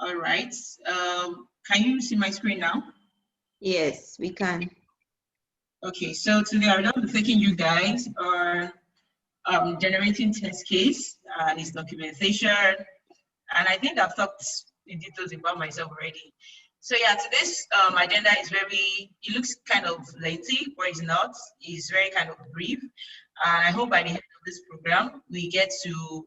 All right. Can you see my screen now? Yes, we can. Okay, so today I will be taking you guys on generating test case and its documentation. And I think I've talked in details about myself already. So yeah, today's agenda is it looks kind of lengthy, but it's not. It's very kind of brief. And I hope by the end of this program, we get to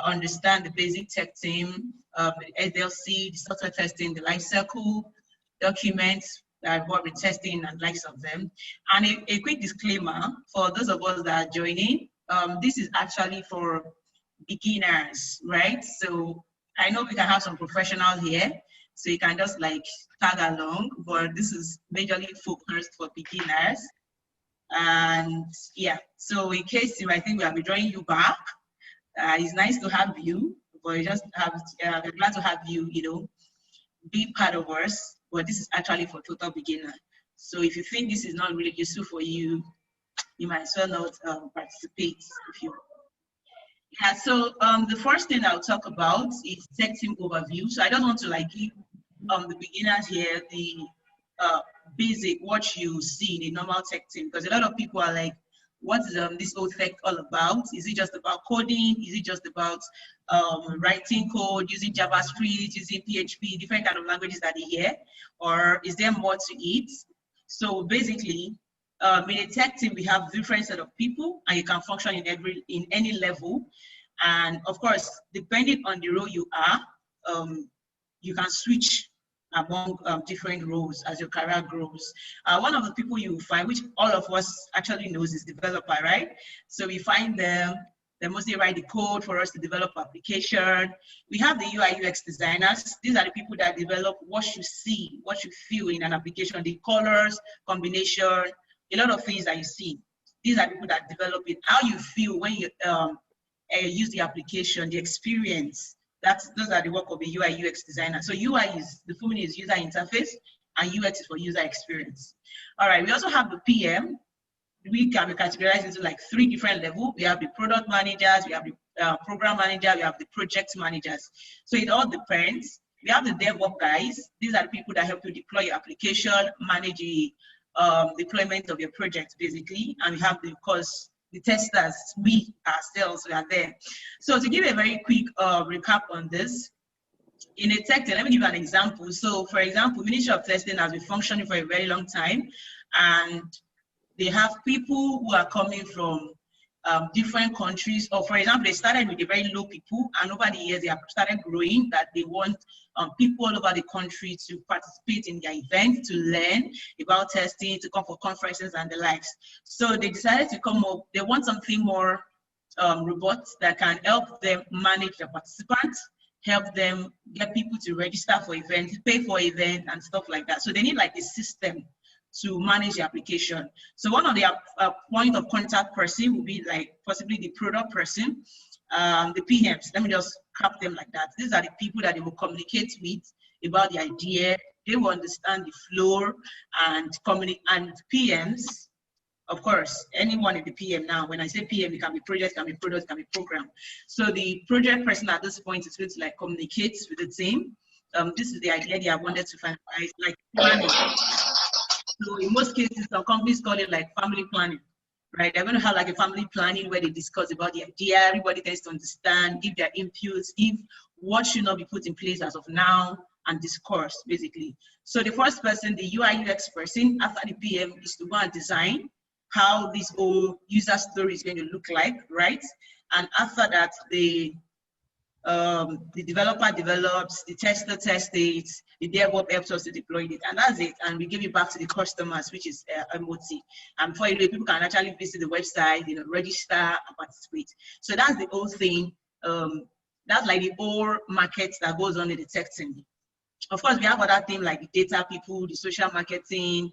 understand the basic tech team, the SDLC, the software testing, the life cycle, documents, what we're testing and likes of them. And a quick disclaimer for those of us that are joining, this is actually for beginners, right? So I know we can have some professionals here, so you can just like tag along, but this is majorly focused for beginners. And yeah, so in case you might think we'll be drawing you back, it's nice to have you, but we're glad to have you, be part of us, but this is actually for total beginner. So if you think this is not really useful for you, you might as well not participate if you. Yeah, so the first thing I'll talk about is tech team overview. So I just want to like give the beginners here the basic what you see in a normal tech team, because a lot of people are like, what is this whole tech all about? Is it just about coding? Is it just about writing code, using JavaScript, using PHP, different kind of languages that they hear? Or is there more to it? So basically, in a tech team, we have different set of people, and you can function in any level. And of course, depending on the role you are, you can switch among different roles as your career grows. One of the people you find, which all of us actually knows, is developer, right? So we find them, they mostly write the code for us to develop application. We have the UI UX designers. These are the people that develop what you see, what you feel in an application, the colors, combination, a lot of things that you see. These are the people that develop it, how you feel when you use the application, the experience. Those are the work of a UI UX designer. So UI is, the full meaning is user interface, and UX is for user experience. All right, we also have the PM. We can be categorized into like 3 different levels. We have the product managers, we have the program manager, we have the project managers. So it all depends. We have the DevOps guys. These are the people that help you deploy your application, manage the deployment of your project, basically. And we have the, of course, the testers, we ourselves, we are there. So to give a very quick recap on this, in a tech team, let me give you an example. So for example, Ministry of Testing has been functioning for a very long time, and they have people who are coming from different countries, or for example, they started with a very low people, and over the years they have started growing, that they want people all over the country to participate in their event, to learn about testing, to come for conferences and the likes. So they decided to come up, they want something more robust that can help them manage the participants, help them get people to register for events, pay for events and stuff like that. So they need like a system to manage the application. So one of the point of contact person will be like possibly the product person, the PMs. Let me just cap them like that. These are the people that they will communicate with about the idea. They will understand the flow and communicate. And PMs, of course, anyone in the PM now, when I say PM, it can be project, can be product, can be program. So the project person at this point is going to like communicate with the team. This is the idea they have wanted to finalize, like planning. So in most cases, some companies call it like family planning, right? They're going to have like a family planning where they discuss about the idea, everybody tends to understand, give their inputs, give what should not be put in place as of now, and discourse, basically. So the first person, the UI UX person, after the PM, is to go and design how this whole user story is going to look like, right? And after that, the developer develops, the tester tests it, the DevOps helps us to deploy it, and that's it. And we give it back to the customers, which is MOT. And before you know it, people can actually visit the website, register and participate. So that's the whole thing. That's like the whole market that goes on in the tech team. Of course, we have other things like the data people, the social marketing,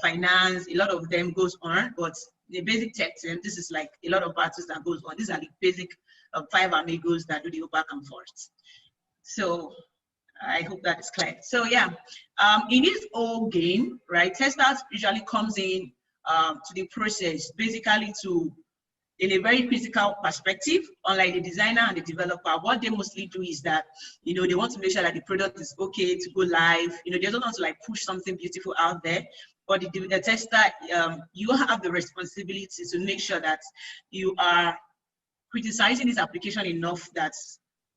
finance. A lot of them goes on, but the basic tech team, this is like a lot of battles that goes on. These are the basic 5 amigos that do the back and forth. So I hope that is clear. So yeah, in this whole game, right, testers usually comes in to the process basically to in a very critical perspective. Unlike the designer and the developer, what they mostly do is that, you know, they want to make sure that the product is okay to go live. You know, they don't want to like push something beautiful out there. But the tester, you have the responsibility to make sure that you are criticizing this application enough that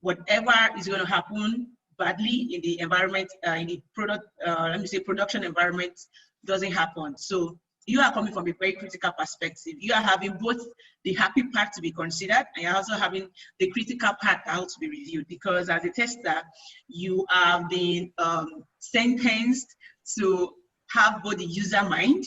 whatever is going to happen badly in the environment, in the product, let me say production environment, doesn't happen. So you are coming from a very critical perspective. You are having both the happy part to be considered, and you're also having the critical part out to be reviewed, because as a tester, you are being sentenced to have both the user mind,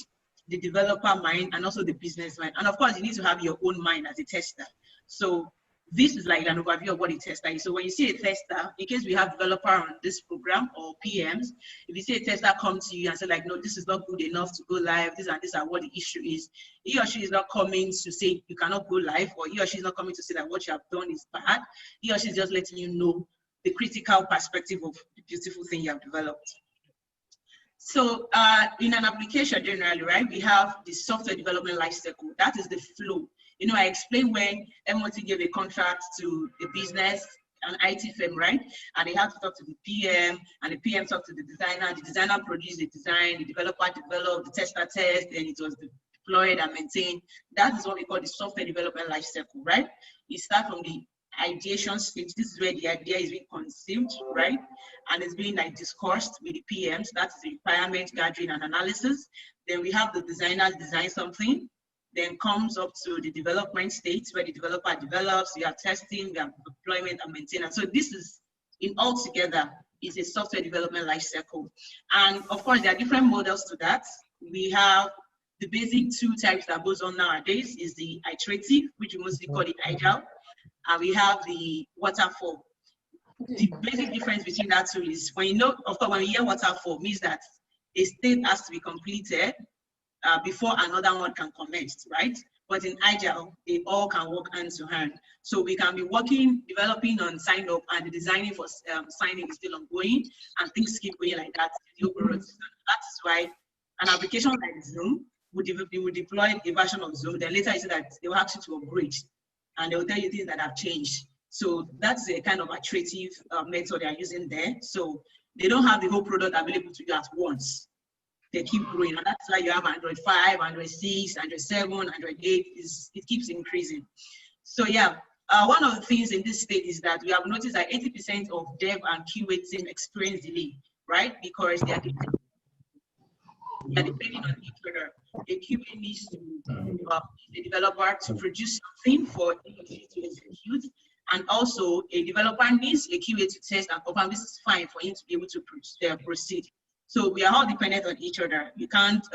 the developer mind, and also the business mind. And of course, you need to have your own mind as a tester. So this is like an overview of what a tester is. So when you see a tester, in case we have developer on this program or PMs, if you see a tester come to you and say like, no, this is not good enough to go live, this and this are what the issue is, he or she is not coming to say you cannot go live, or he or she is not coming to say that what you have done is bad. He or she is just letting you know the critical perspective of the beautiful thing you have developed. So in an application generally, right, we have the software development lifecycle. That is the flow. You know, I explained when MOT gave a contract to a business, an IT firm, right? And they had to talk to the PM, and the PM talked to the designer produced the design, the developer developed, the tester test, and it was deployed and maintained. That is what we call the software development lifecycle, right? You start from the ideation stage. This is where the idea is being conceived, right? And it's being like discussed with the PMs. That is the requirement gathering and analysis. Then we have the designers design something. Then comes up to the development stage where the developer develops, we have testing, we have deployment and maintenance. So this is, in all together, is a software development life cycle. And of course, there are different models to that. We have the basic two types that goes on nowadays is the iterative, which we mostly call it agile, and we have the waterfall. The basic difference between that two is, when you know, of course, when we hear waterfall, means that a state has to be completed before another one can commence, right? But in Agile, they all can work hand to hand. So we can be working, developing on sign up, and the designing for signing is still ongoing, and things keep going like that. That's why an application like Zoom would deploy a version of Zoom, then later you see that they will ask you to upgrade, and they will tell you things that have changed. So that's a kind of iterative method they are using there. So they don't have the whole product available to you at once. They keep growing, and that's why you have Android 5, Android 6, Android 7, Android 8. It keeps increasing. So yeah, one of the things in this state is that we have noticed that 80% of dev and QA team experience delay, right? Because they are depending on each other. A QA needs to the developer to produce something for it to execute, and also a developer needs a QA to test and confirm this is fine for him to be able to proceed. So we are all dependent on each other. You can't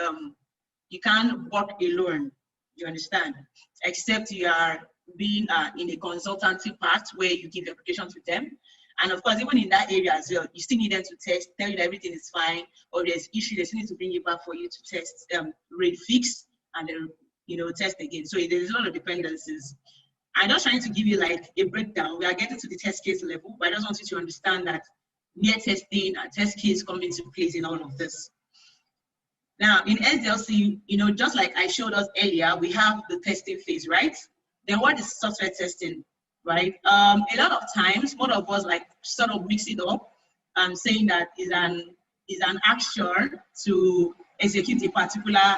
work alone, you understand? Except you are being in a consultancy part where you give the application to them. And of course, even in that area as well, you still need them to test, tell you that everything is fine, or there's issue, they still need to bring you back for you to test, rate fix, and then, you know, test again. So there's a lot of dependencies. I'm just trying to give you like a breakdown. We are getting to the test case level, but I just want you to understand that near testing and test case come into place in all of this. Now in SDLC, you know, just like I showed us earlier, we have the testing phase, right? Then what is software testing, right? A lot of times, most of us like sort of mix it up, saying that is an action to execute a particular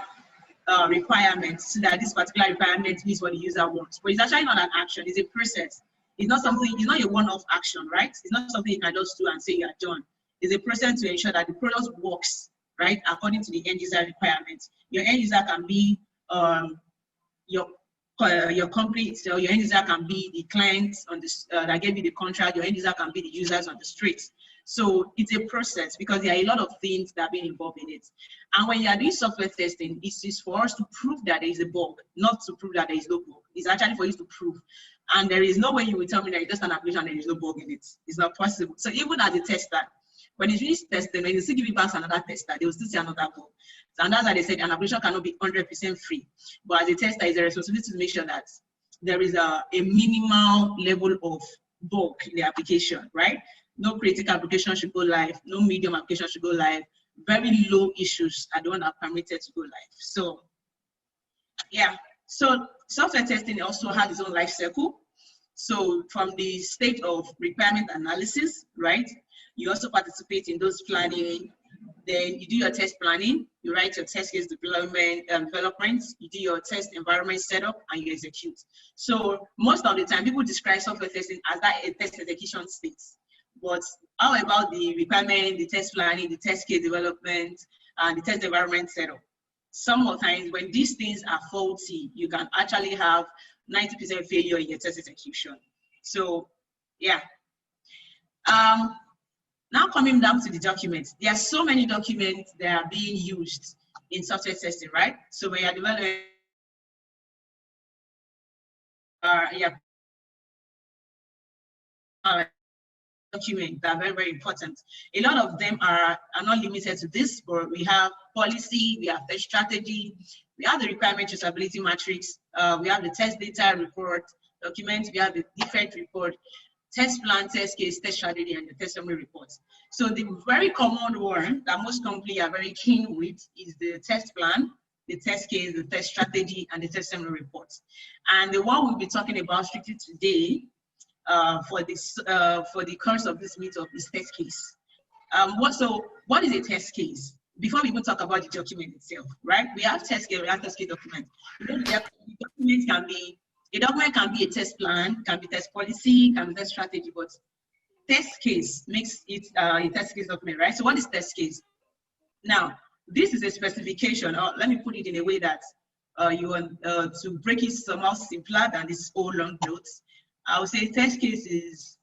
requirement, so that this particular requirement meets what the user wants. But it's actually not an action, it's a process. It's not something, it's not a one-off action, right? It's not something you can just do and say you are done. It's a process to ensure that the product works, right, according to the end user requirements. Your end user can be your company itself. Your end user can be the clients on this that gave you the contract. Your end user can be the users on the streets. So it's a process because there are a lot of things that are being involved in it. And when you are doing software testing, it is for us to prove that there is a bug, not to prove that there is no bug. It's actually for you to prove. And there is no way you will tell me that it's just an application and there is no bug in it. It's not possible. So even as a tester, when you finish testing, when you still give it back to another tester, they will still see another bug. So, and that's why they said an application cannot be 100% free. But as a tester, it's a responsibility to make sure that there is a minimal level of bug in the application, right? No critical application should go live. No medium application should go live. Very low issues are the ones that are permitted to go live. So, yeah. So software testing also has its own life cycle. So from the state of requirement analysis, right? You also participate in those planning. Then you do your test planning, you write your test case development, you do your test environment setup, and you execute. So most of the time, people describe software testing as that a test execution state. But how about the requirement, the test planning, the test case development, and the test environment setup? Some of the times when these things are faulty, you can actually have 90% failure in your test execution. So yeah. Now coming down to the documents, there are so many documents that are being used in software testing, right? So when you're developing, documents that are very, very important. A lot of them are not limited to this, but we have policy, we have test strategy, we have the requirement traceability matrix, we have the test data report document, we have the defect report, test plan, test case, test strategy, and the test summary reports. So the very common one that most companies are very keen with is the test plan, the test case, the test strategy, and the test summary reports. And the one we'll be talking about strictly today for the course of this meetup is test case. What is a test case? Before we even talk about the document itself, right? We have test case, we have test case document. A document can be a test plan, can be test policy, can be test strategy, but test case makes it a test case document, right? So what is test case? Now, this is a specification, or let me put it in a way that you want to break it somehow simpler than this whole long notes. I would say test case is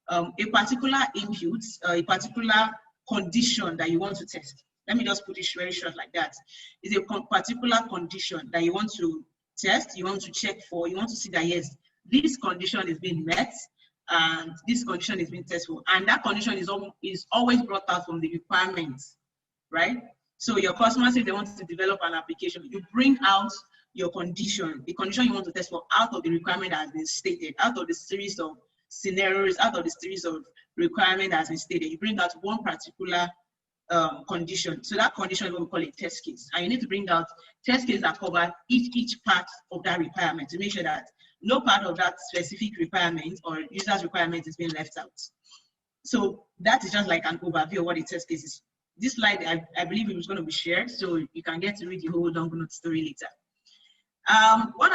a particular input, a particular condition that you want to test. Let me just put it very short like that. It's a particular condition that you want to test, you want to check for, you want to see that yes, this condition is being met and this condition is being tested for. And that condition is always brought out from the requirements, right? So your customer says they want to develop an application, you bring out your condition, the condition you want to test for out of the requirement that has been stated, out of the series of scenarios, out of the series of requirement that has been stated. You bring out one particular condition. So that condition is what we call a test case. And you need to bring out test cases that cover each part of that requirement to make sure that no part of that specific requirement or user's requirement is being left out. So that is just like an overview of what a test case is. This slide, I believe it was going to be shared, so you can get to read the whole long note story later. What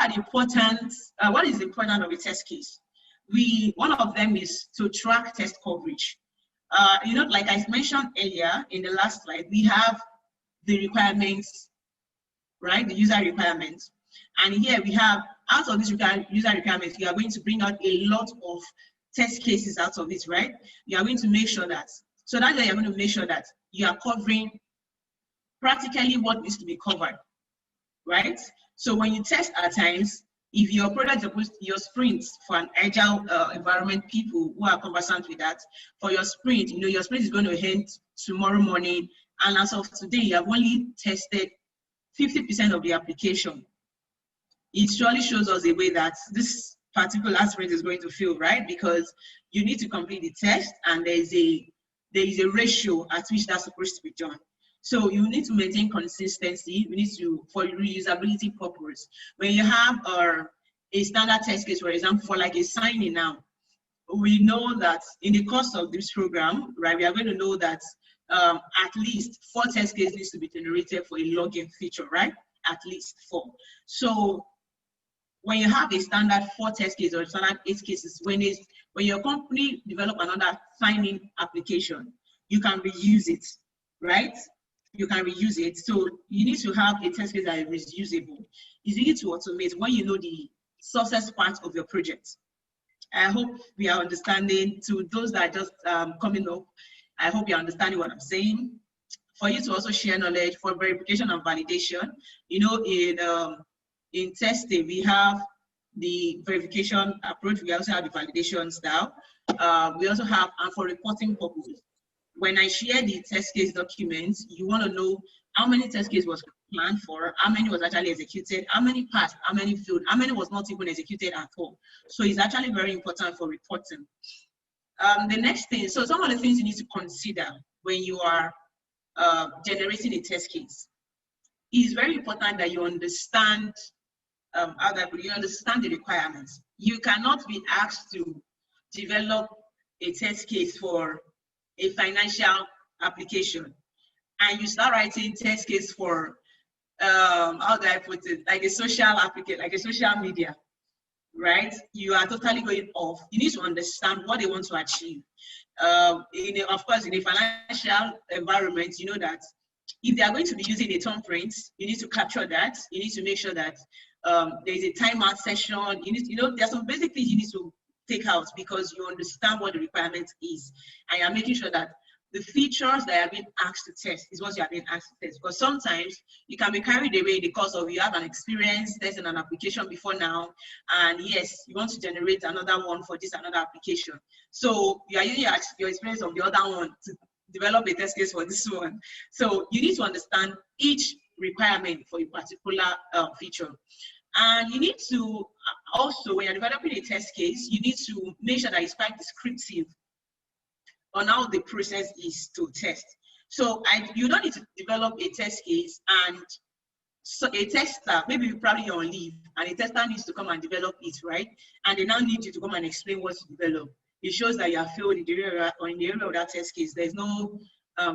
is important of a test case? One of them is to track test coverage. Like I mentioned earlier in the last slide, we have the requirements, right? The user requirements. And here we have, out of these user requirements, we are going to bring out a lot of test cases out of it, right? You are going to make sure that, so that's why you're going to make sure that you are covering practically what needs to be covered, right? So when you test at times, if your product, your sprints for an agile environment, people who are conversant with that, for your sprint, your sprint is going to end tomorrow morning. And as of today, you have only tested 50% of the application. It surely shows us a way that this particular sprint is going to fail, right? Because you need to complete the test and there is a ratio at which that's supposed to be done. So you need to maintain consistency. We need to, for reusability purpose. When you have a standard test case, for example, for like a signing now, we know that in the course of this program, right, we are going to know that at least 4 test cases needs to be generated for a login feature, right? At least 4. So when you have a standard 4 test case or standard 8 cases, when your company develop another signing application, you can reuse it, right? You can reuse it. So you need to have a test case that is reusable. It's easy to automate when you know the success part of your project. I hope we are understanding. To those that are just coming up, I hope you're understanding what I'm saying. For you to also share knowledge for verification and validation, in testing, we have the verification approach. We also have the validation style. We also have, and for reporting purposes, when I share the test case documents, you want to know how many test cases was planned for, how many was actually executed, how many passed, how many failed, how many was not even executed at all. So it's actually very important for reporting. The next thing, so some of the things you need to consider when you are generating a test case, is very important that you understand how that you understand the requirements. You cannot be asked to develop a test case for a financial application, and you start writing test case for how do I put it, like a social application, like a social media, right? You are totally going off. You need to understand what they want to achieve. Of course, in a financial environment, you know that if they are going to be using a thumbprint, you need to capture that. You need to make sure that there is a timeout session. There's some basic things you need to take out because you understand what the requirement is, and you're making sure that the features that are being asked to test is what you are being asked to test. Because sometimes you can be carried away because of you have an experience testing an application before now, and yes, you want to generate another one for this another application. So you are using your experience of the other one to develop a test case for this one. So you need to understand each requirement for a particular feature. And you need to also, when you're developing a test case, you need to make sure that it's quite descriptive on how the process is to test. So you don't need to develop a test case and so a tester, maybe probably you're on leave, and a tester needs to come and develop it, right? And they now need you to come and explain what you develop. It shows that you have failed in the area or in the area of that test case. There's no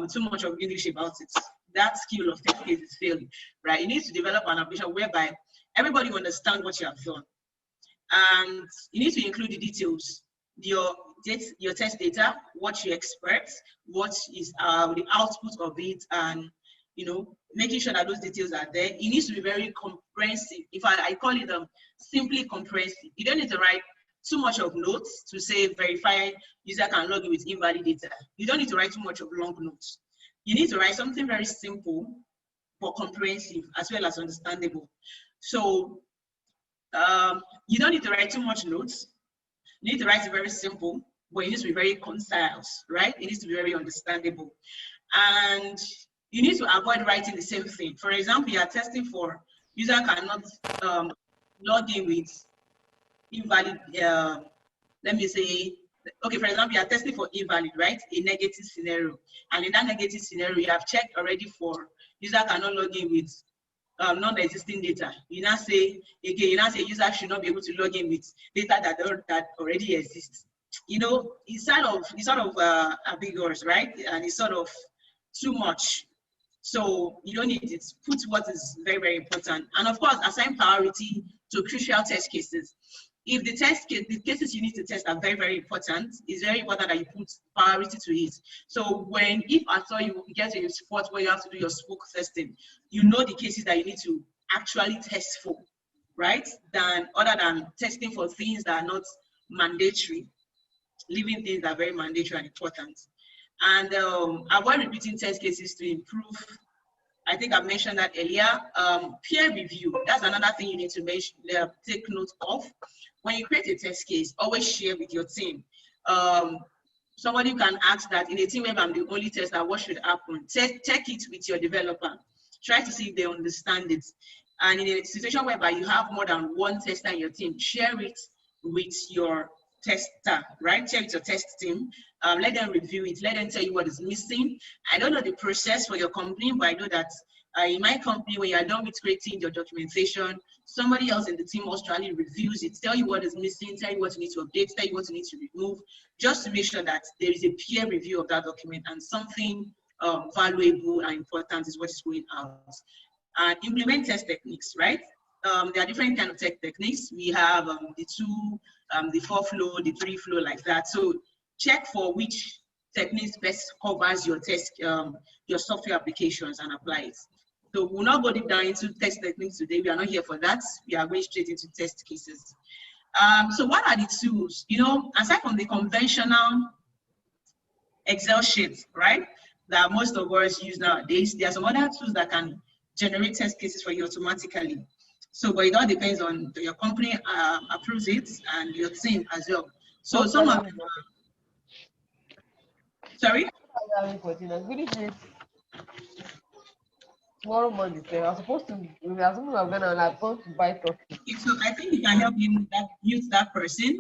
too much of English about it. That skill of test case is failing, right? You need to develop an application whereby everybody will understand what you have done. And you need to include the details, your test data, what you expect, what is the output of it, and making sure that those details are there. It needs to be very comprehensive. If I call it simply comprehensive. You don't need to write too much of notes to say verify user can log in with invalid data. You don't need to write too much of long notes. You need to write something very simple but comprehensive as well as understandable. So you don't need to write too much notes. You need to write it very simple, but it needs to be very concise, right? It needs to be very understandable. And you need to avoid writing the same thing. For example, you are testing for user cannot log in with invalid, let me say, okay, for example, you are testing for invalid, right? A negative scenario. And in that negative scenario, you have checked already for user cannot log in with non-existing data. You now say, again, user should not be able to log in with data that already exists. It's sort of ambiguous, right? And it's sort of too much. So you don't need it. Put what is very, very important. And of course, assign priority to crucial test cases. If the cases you need to test are very, very important, it's very important that you put priority to it. So if at all you get to a spot where you have to do your spoke testing, you know the cases that you need to actually test for, right? Other than testing for things that are not mandatory, leaving things that are very mandatory and important. And avoid repeating test cases to improve. I think I mentioned that earlier. Peer review, that's another thing you need to take note of. When you create a test case, always share with your team. Somebody can ask that in a team where I'm the only tester, what should happen? Check it with your developer. Try to see if they understand it. And in a situation whereby you have more than one tester in your team, share it with your tester, right? Share with your test team. Let them review it. Let them tell you what is missing. I don't know the process for your company, but I know that in my company, when you are done with creating your documentation, somebody else in the team actually reviews it, tell you what is missing, tell you what you need to update, tell you what you need to remove, just to make sure that there is a peer review of that document and something valuable and important is what is going out. And implement test techniques, right? There are different kinds of test techniques. We have the 2, the 4 flow, the 3 flow, like that. So check for which techniques best covers your test, your software applications, and apply it. So we'll not go deep down into test techniques today. We are not here for that. We are going straight into test cases. So what are the tools? Aside from the conventional Excel sheet, right, that most of us use nowadays, there are some other tools that can generate test cases for you automatically. So, but it all depends on your company approves it and your team as well. So some of them. Sorry? Tomorrow morning, I'm supposed to. We are going to buy turkey. So I think you can help him mute that person,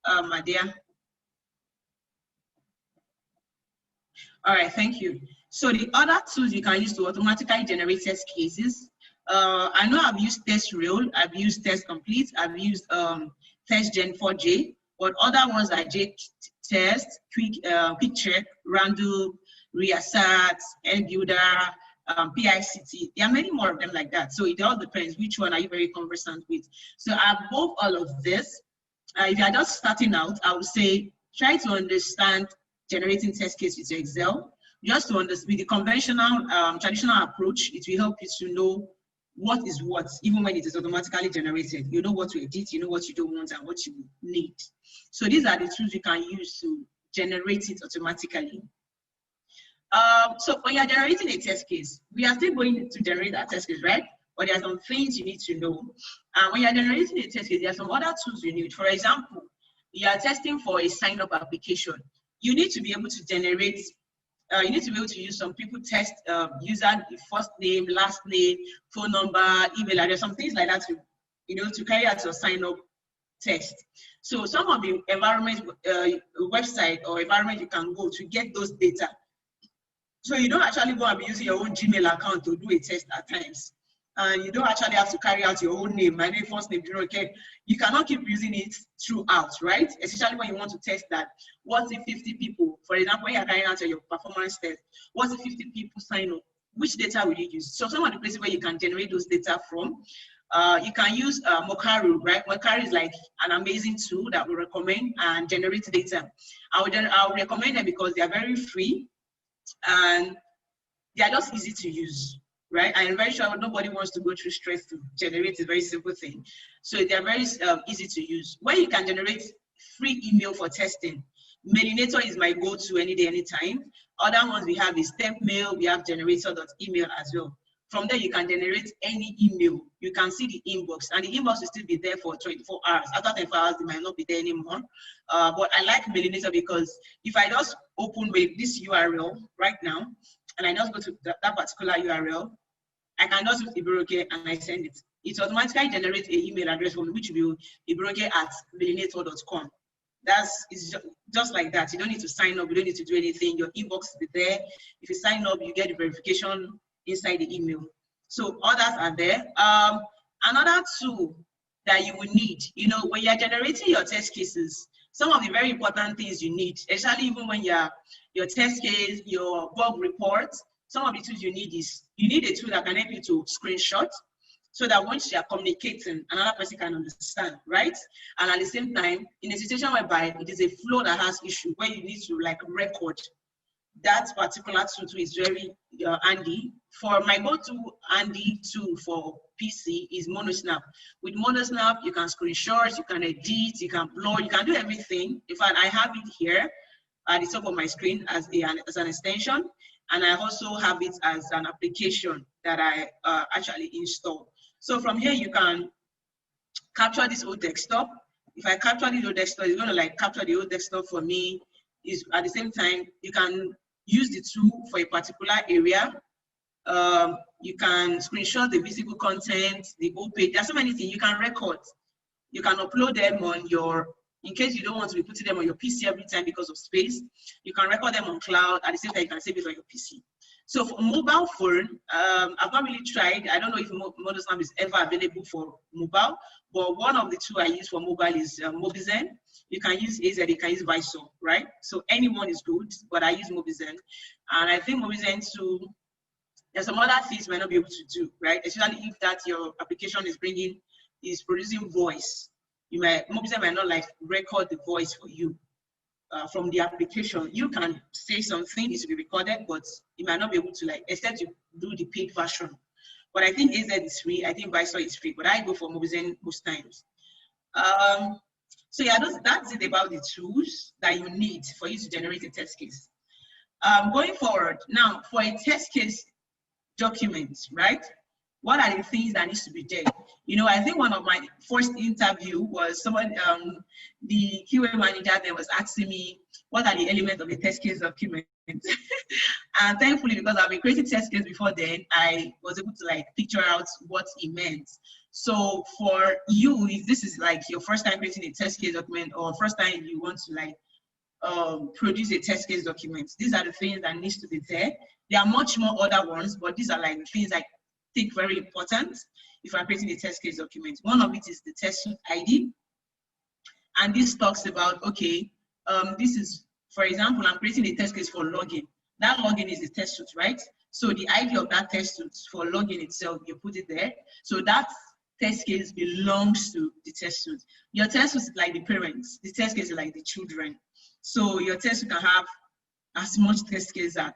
my dear. All right, thank you. So the other tools you can use to automatically generate test cases I know I've used TestRail, I've used Test Complete, I've used TestGen4j, but other ones like JTest, Quick Check, Randall, Reassert, NBuilder, PICT. There are many more of them like that. So it all depends which one are you very conversant with. So above all of this, if you are just starting out, I would say try to understand generating test cases with Excel. Just to understand with the conventional, traditional approach, it will help you to know what is what, even when it is automatically generated. You know what to edit, you know what you don't want and what you need. So these are the tools you can use to generate it automatically. So when you're generating a test case, we are still going to generate that test case, right? But there are some things you need to know. When you're generating a test case, there are some other tools you need. For example, you are testing for a sign-up application. You need to be able to generate, you need to be able to use some people test user first name, last name, phone number, email address, some things like that to, to carry out your sign-up test. So some of the environment, website or environment you can go to get those data. So you don't actually go and be using your own Gmail account to do a test at times. And you don't actually have to carry out your own name, my name, first name, okay? You cannot keep using it throughout, right? Especially when you want to test that. What if 50 people, for example, when you're carrying out your performance test, what if 50 people sign up? Which data will you use? So some of the places where you can generate those data from, you can use Mokaru, right? Mokaru is like an amazing tool that we recommend and generates data. I'll recommend them because they are very free and they are just easy to use, right? I'm very sure nobody wants to go through stress to generate a very simple thing. So they are very easy to use. Where you can generate free email for testing, Mailinator is my go-to any day, anytime. Other ones we have is TempMail, we have generator.email as well. From there, you can generate any email. You can see the inbox, and the inbox will still be there for 24 hours. After 24 hours, it might not be there anymore. But I like Mailinator because if I just open this URL right now, and I just go to that particular URL, I can just use Iburoke and I send it. It automatically generates an email address for me, which will be iburoke@mailinator.com. It's just like that. You don't need to sign up. You don't need to do anything. Your inbox will be there. If you sign up, you get the verification inside the email. So others are there. Another tool that you will need, when you're generating your test cases, some of the very important things you need, especially even when your test case, your bug report, some of the tools you need is, you need a tool that can help you to screenshot so that once you're communicating, another person can understand, right? And at the same time, in a situation whereby it is a flow that has issue, where you need to record, that particular tool is very handy. For my go-to handy tool for PC is Monosnap. With Monosnap, you can screenshot, you can edit, you can upload, you can do everything. In fact, I have it here at the top of my screen as an extension, and I also have it as an application that I actually install. So from here, you can capture this whole desktop. If I capture the whole desktop, it's going to capture the whole desktop for me. At the same time, you can use the tool for a particular area. You can screenshot the visible content, the whole page. There's so many things you can record. You can upload them on in case you don't want to be putting them on your PC every time because of space, you can record them on cloud. At the same time, you can save it on your PC. So for mobile phone, I've not really tried. I don't know if Monosnap is ever available for mobile, but one of the two I use for mobile is Mobizen. You can use AZ, you can use Visor, right? So anyone is good, but I use Mobizen. And I think Mobizen too, there's some other things you might not be able to do, right? Especially if your application is producing voice. Mobizen might not record the voice for you from the application. You can say something, it will be recorded, but you might not be able to except you do the paid version. But I think AZ is free, I think Visor is free, but I go for Mobizen most times. So yeah, that's it about the tools that you need for you to generate a test case. Going forward, now for a test case document, right? What are the things that needs to be there? I think one of my first interview was someone, the QA manager there was asking me, what are the elements of a test case document? And thankfully, because I've been creating test case before then, I was able to picture out what it meant. So for you, if this is your first time creating a test case document or first time you want to produce a test case document, these are the things that needs to be there. There are much more other ones, but these are things think very important if I'm creating a test case document. One of it is the test suite ID. And this talks about, okay, this is, for example, I'm creating a test case for login. That login is the test suite, right? So the ID of that test suite for login itself, you put it there. So that test case belongs to the test suite. Your test suite is like the parents. The test case is like the children. So your test suite can have as much test case as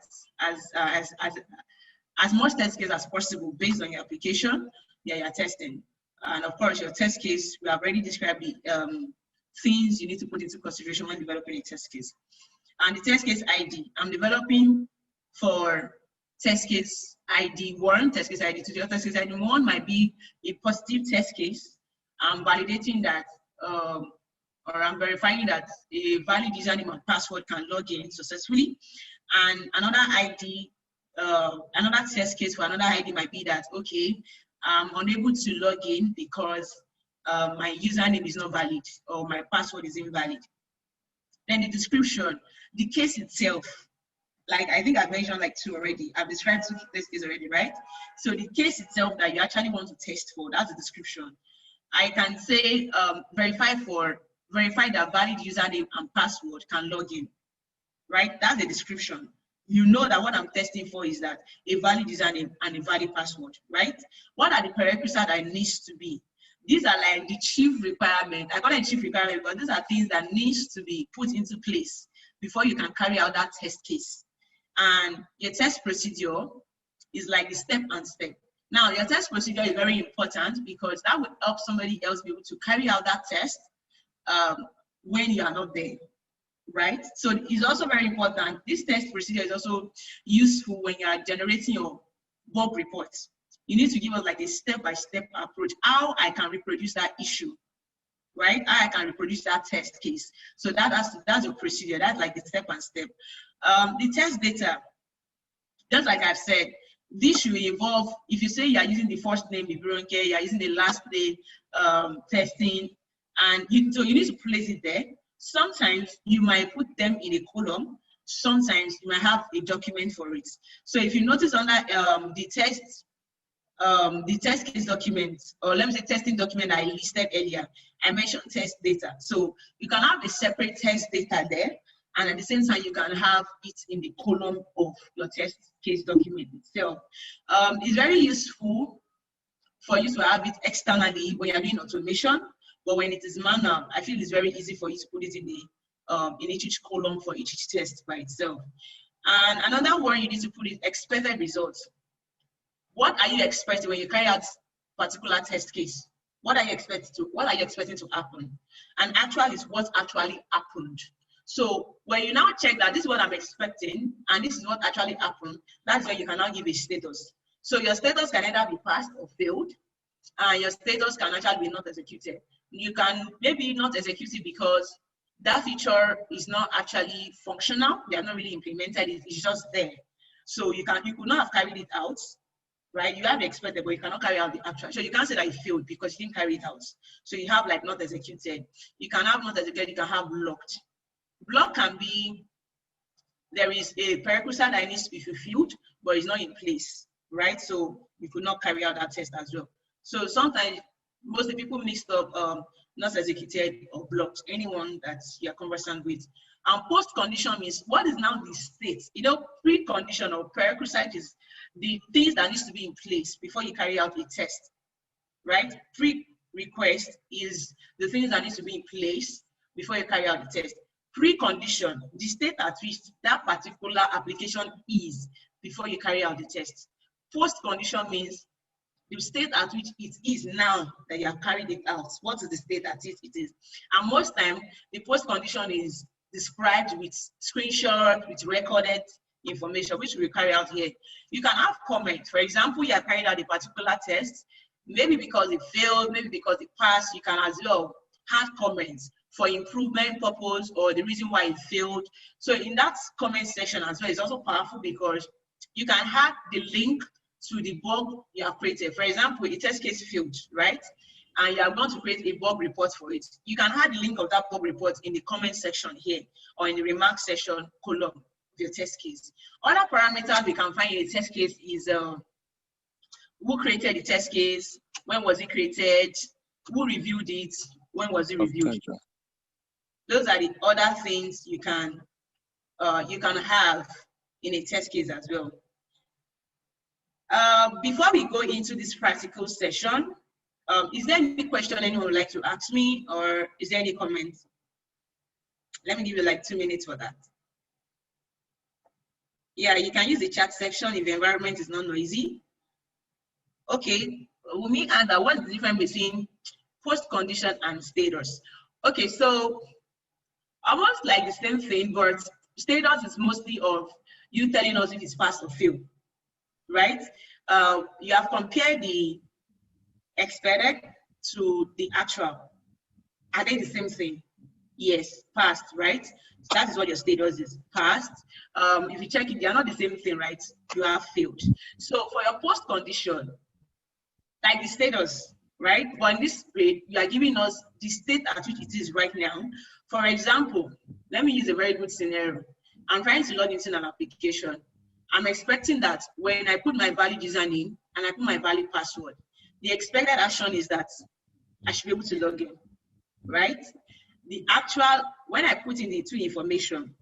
much test case as possible based on your application that you're testing. And of course, your test case, we have already described the things you need to put into consideration when developing a test case. And the test case ID, I'm developing for test case ID 1, test case ID 2. The test case ID 1 might be a positive test case. I'm validating that, or I'm verifying that a valid username and password can log in successfully. And another ID, another test case for another ID might be that, okay, I'm unable to log in because my username is not valid or my password is invalid. Then the description, the case itself, like I think I've mentioned like 2 already. I've described 2 test cases already, right? So the case itself that you actually want to test for, that's the description. I can say verify that valid username and password can log in, right? That's the description. You know that what I'm testing for is that a valid username and a valid password, right? What are the prerequisites that needs to be? These are like the chief requirement. I call it chief requirement, but these are things that needs to be put into place before you can carry out that test case. And your test procedure is like the step and step. Now, your test procedure is very important because that would help somebody else be able to carry out that test when you are not there, right? So it's also very important. This test procedure is also useful when you are generating your bug reports. You need to give us like a step-by-step approach, how I can reproduce that issue, right? How I can reproduce that test case. So that's your procedure. That's like the step and step. The test data, just like I've said, this should involve, if you say you are using the first name, Ibironke, you are using the last name, testing, and so you need to place it there. Sometimes you might put them in a column. Sometimes you might have a document for it. So if you notice under the test case document, or let me say testing document I listed earlier, I mentioned test data. So you can have a separate test data there, and at the same time, you can have it in the column of your test case document itself. It's very useful for you to have it externally when you're doing automation, but when it is manual, I feel it's very easy for you to put it in the in each column for each test by itself. And another one you need to put is expected results. What are you expecting when you carry out particular test case? What are you expecting to happen? And actual is what actually happened. So when you now check that this is what I'm expecting and this is what actually happened, that's where you can now give a status. So your status can either be passed or failed, and your status can actually be not executed. You can maybe not execute it because that feature is not actually functional. They are not really implemented. It's just there. So you could not have carried it out, right? You have expected, but you cannot carry out the actual. So you can't say that it failed because you didn't carry it out. So you have like not executed. You can have not executed. You can have blocked. Block can be, there is a prerequisite that needs to be fulfilled, but it's not in place, right? So you could not carry out that test as well. So sometimes most of the people mixed up not executed or blocked, anyone that you're conversant with. And post condition means what is now the state? You know, pre-condition or prerequisite is the things that needs to be in place before you carry out a test, right? Pre-request is the things that needs to be in place before you carry out the test. Precondition, the state at which that particular application is before you carry out the test. Post condition means the state at which it is now that you have carried it out. What is the state at which it is? And most time, the post condition is described with screenshot, with recorded information, which we carry out here. You can have comments. For example, you have carried out a particular test, maybe because it failed, maybe because it passed. You can as well have comments for improvement purpose or the reason why it failed. So in that comment section as well, it's also powerful because you can have the link to the bug you have created. For example, a test case failed, right? And you are going to create a bug report for it. You can add the link of that bug report in the comment section here or in the remark section column of your test case. Other parameters we can find in a test case is who created the test case, when was it created, who reviewed it, when was it reviewed. Okay. Those are the other things you can have in a test case as well. Before we go into this practical session, is there any question anyone would like to ask me, or is there any comments? Let me give you like 2 minutes for that. Yeah, you can use the chat section if the environment is not noisy. Okay, Wumi and what's the difference between post condition and status? Okay, so almost like the same thing, but status is mostly of you telling us if it's pass or fail, right? You have compared the expected to the actual. Are they the same thing? Yes, passed, right? So that is what your status is, passed. If you check it, they are not the same thing, right? You have failed. So for your post condition, like the status, right? But in this grade, you are giving us the state at which it is right now. For example, let me use a very good scenario. I'm trying to log into an application. I'm expecting that when I put my valid username and I put my valid password, the expected action is that I should be able to log in, right? The actual, when I put in the two information,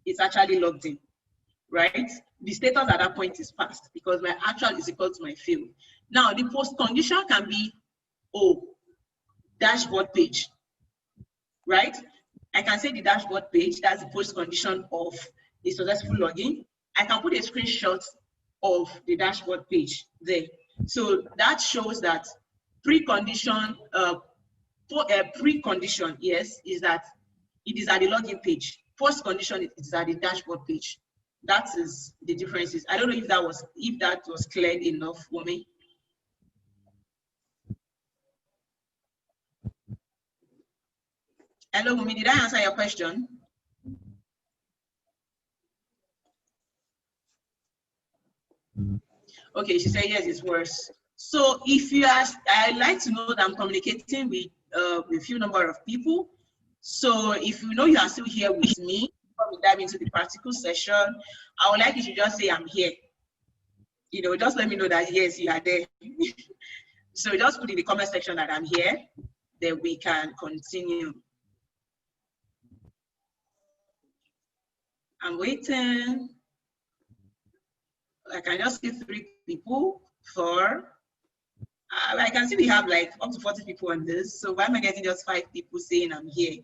it's actually logged in, right? The status at that point is passed because my actual is equal to my field. Now, the post condition can be, dashboard page, right? I can say the dashboard page, that's the post condition of a successful login. I can put a screenshot of the dashboard page there. So that shows that precondition, precondition, yes, is that it is at the login page. Post condition it is at the dashboard page. That is the differences. I don't know if that was clear enough for me. Hello, Mumi, did I answer your question? Okay, she said yes, it's worse. So if you ask, I like to know that I'm communicating with a few number of people. So if you know you are still here with me, before we dive into the practical session, I would like you to just say I'm here. You know, just let me know that yes, you are there. So just put in the comment section that I'm here, then we can continue. I'm waiting. I can just see 3 people, 4. I can see we have like up to 40 people on this. So why am I getting just 5 people saying I'm here?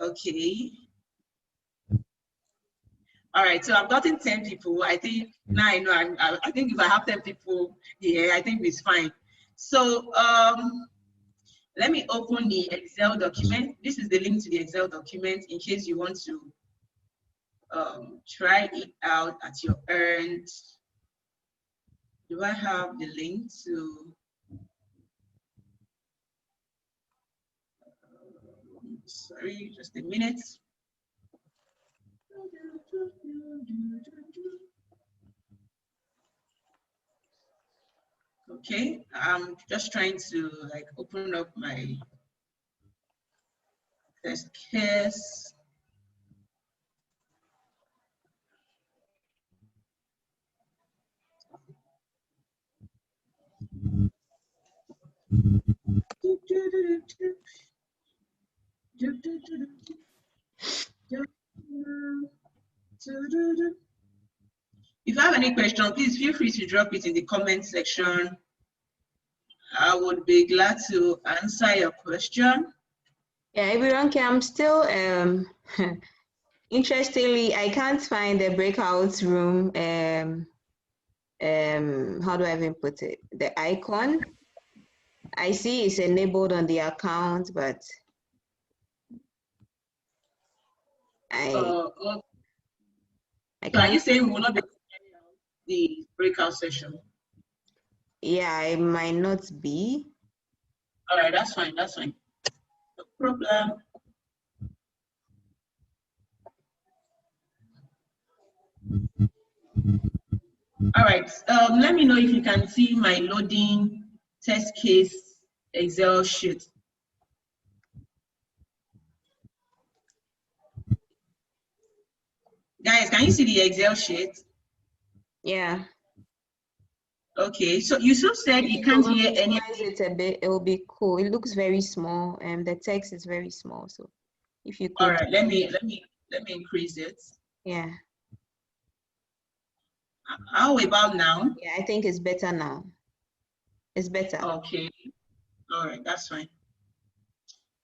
Okay. All right, so I've gotten 10 people. I think now I know. I think if I have 10 people here, I think it's fine. So let me open the Excel document. This is the link to the Excel document in case you want to try it out at your end. Do I have the link to? Sorry, just a minute. Okay, I'm just trying to like open up my test case. If you have any question, please feel free to drop it in the comment section. I would be glad to answer your question. Yeah, everyone, I'm still interestingly, I can't find the breakout room. How do I even put it? The icon. I see it's enabled on the account, but So are you saying we will not be the breakout session? Yeah, it might not be. All right, that's fine. That's fine. No problem. All right. Let me know if you can see my loading test case Excel sheet. Guys, can you see the Excel sheet? Yeah. Okay, so Yusuf said he can't hear any. It's a bit, it will be cool. It looks very small and the text is very small. So if you All could, right, let me increase it. yeah. How about now? Yeah, I think it's better now. It's better. Okay, all right, that's fine.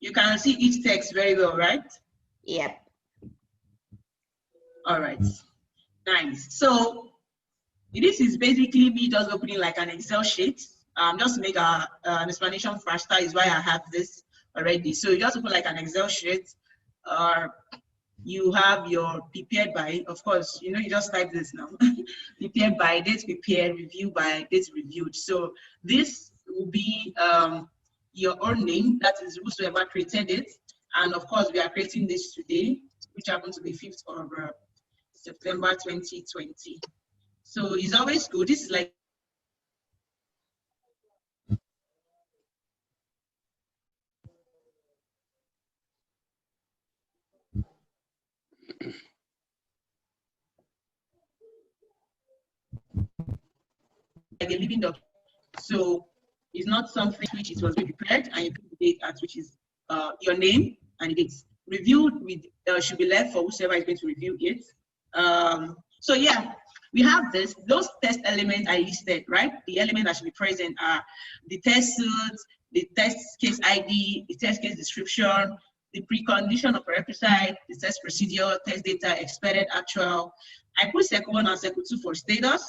You can see each text very well, right? Yep. All right, nice. So this is basically me just opening like an Excel sheet. Just to make an explanation faster is why I have this already. So you just open like an Excel sheet. You have your prepared by, of course, you know, you just type this now. Prepared by, date prepared, review by, date reviewed. So this will be your own name, that is whosoever created it. And of course, we are creating this today, which happens to be 5th of September 2020. So it's always good. This is like a living document. So it's not something which it was prepared and you put the date at, which is your name and it's reviewed with should be left for whoever is going to review it. So yeah, we have this. Those test elements are listed, right? The elements that should be present are the test suit, the test case ID, the test case description, the precondition of prerequisite, the test procedure, test data, expected actual. I put Circle 1 and Circle 2 for status.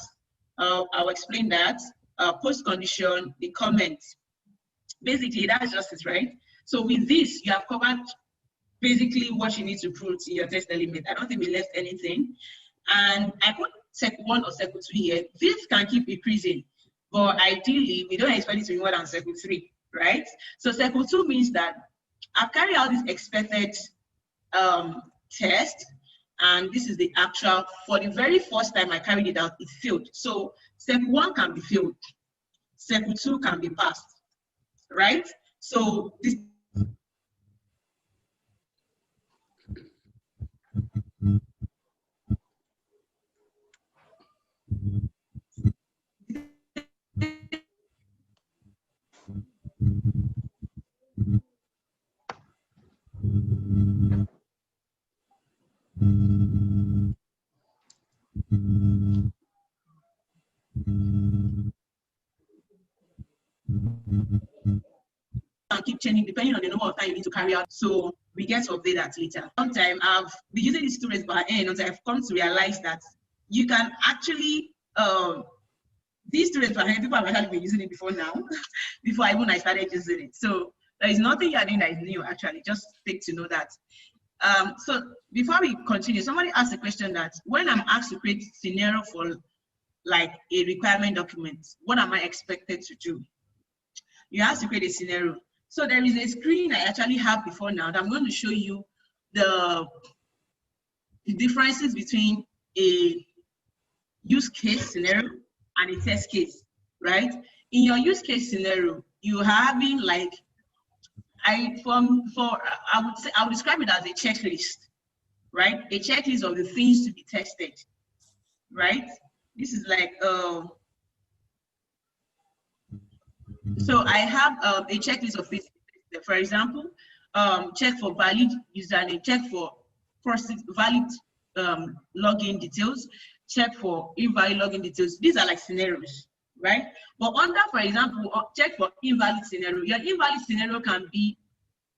I'll explain that. Post condition, the comments. Basically, that's just it, right? So with this, you have covered basically what you need to put in your test element. I don't think we left anything. And I put Circle 1 or Circle 2 here. This can keep increasing, but ideally, we don't expect it to be more than Circle 3, right? So Circle 2 means that I've carried out this expected test, and this is the actual. For the very first time I carried it out, it failed. So Circle 1 can be failed, Circle 2 can be passed, right? So this and keep changing depending on the number of time you need to carry out. So we get to update that later. Sometimes I've been using this storage by end until I've come to realize that you can actually these storage by hand, people have actually been using it before now, before even I started using it. So there is nothing you're doing that is new actually. Just take to know that. So before we continue, somebody asked a question that when I'm asked to create scenario for like a requirement document, what am I expected to do? You have to create a scenario. So there is a screen I actually have before now that I'm going to show you the differences between a use case scenario and a test case, right? In your use case scenario, you're having like, I would describe it as a checklist, right? A checklist of the things to be tested, right? This is like, so I have a checklist of things. For example, check for valid username, check for valid login details, check for invalid login details. These are like scenarios, right? But under, for example, check for invalid scenario. Your invalid scenario can be,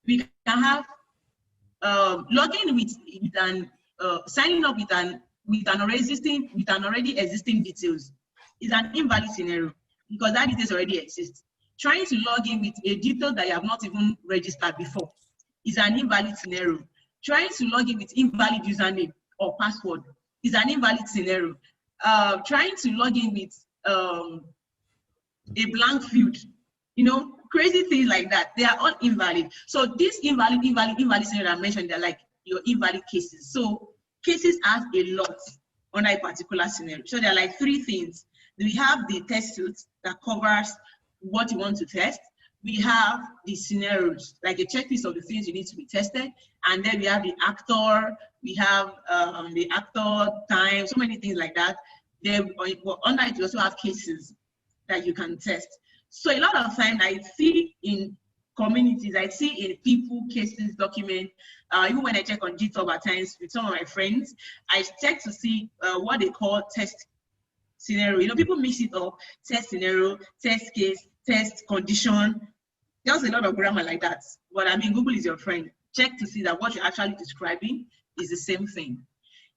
we can have login with an signing up with an already existing details is an invalid scenario because that details already exist. Trying to log in with a detail that you have not even registered before is an invalid scenario. Trying to log in with invalid username or password is an invalid scenario. Trying to log in with a blank field, you know, crazy things like that, they are all invalid. So this invalid scenario I mentioned, they're like your invalid cases. So cases have a lot on a particular scenario. So there are like three things. We have the test suite that covers what you want to test. We have the scenarios, like a checklist of the things you need to be tested. And then we have the actor, we have the actor time, so many things like that. Then under it, we also have cases. that you can test. So a lot of time I see in communities, I see in people cases document, even when I check on GitHub at times with some of my friends, I check to see what they call test scenario. You know, people mix it up, test scenario, test case, test condition. There's a lot of grammar like that. But I mean, Google is your friend. Check to see that what you're actually describing is the same thing.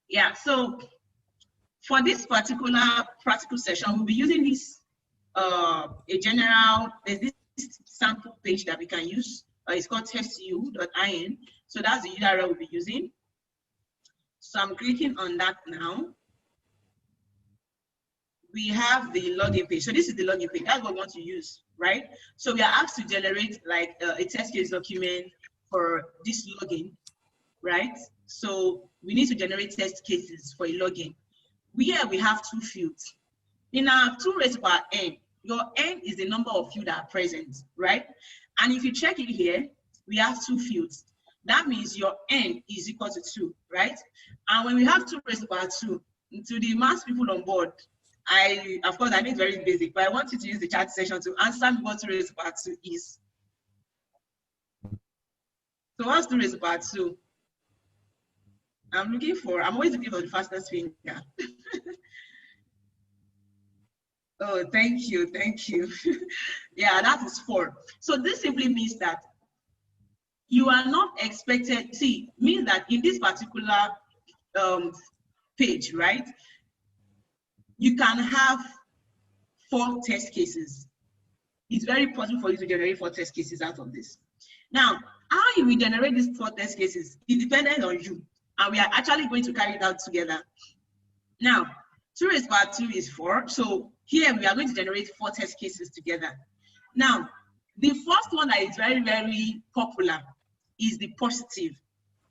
Yeah, so for this particular practical session, we'll be using this, there's this sample page that we can use. It's called testu.in. So that's the URL we'll be using. So I'm clicking on that now. We have the login page. So this is the login page. That's what we want to use, right? So we are asked to generate like a test case document for this login, right? So we need to generate test cases for a login. Here we have two fields. In our 2 raised to power n, your n is the number of fields that are present, right? And if you check it here, we have 2 fields. That means your n is equal to 2, right? And when we have 2 raised to power 2, to the math people on board, of course, I know it's very basic, but I want you to use the chat session to answer me what 2 raised to power 2 is. So what's 2 raised to power 2? I'm always looking for the fastest finger. Oh, thank you. Yeah, that is 4. So this simply means that you are not expected, means that in this particular page, right, you can have 4 test cases. It's very possible for you to generate 4 test cases out of this. Now, how you will generate these 4 test cases is dependent on you, and we are actually going to carry it out together. Now, 2 raised to power 2 is 4, so here we are going to generate 4 test cases together. Now, the first one that is very, very popular is the positive,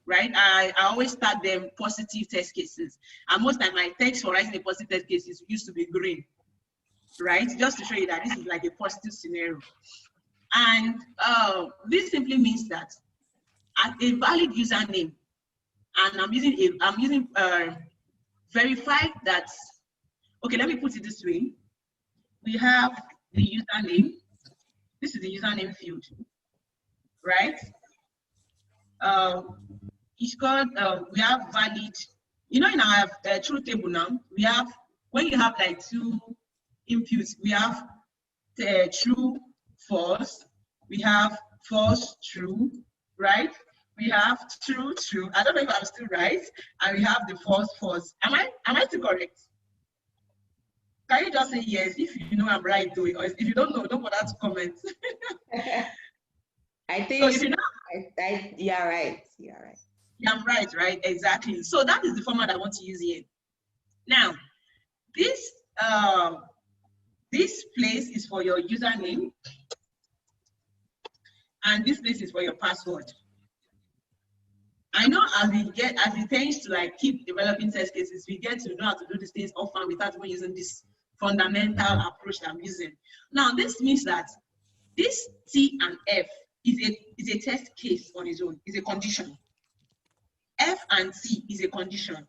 right? I always start them positive test cases. And most of my text for writing the positive test cases used to be green, right? Just to show you that this is like a positive scenario. And this simply means that a valid username, and I'm using verify that, okay, let me put it this way. We have the username. This is the username field, right? It's called, we have valid, you know, in our truth table now, we have, when you have like 2 inputs, we have true, false, we have false, true, right? We have true, true. I don't know if I'm still right. And we have the false, false. Am I still correct? Can you just say yes if you know I'm right doing, or if you don't know, don't bother to comment. I think so if you know, you're right. You're right. Yeah, I'm right, exactly. So that is the format I want to use here. Now, this place is for your username, and this place is for your password. I know as it tends to like keep developing test cases, we get to know how to do these things often without even using this fundamental approach that I'm using. Now, this means that this T and F is a test case on its own, is a condition. F and T is a condition.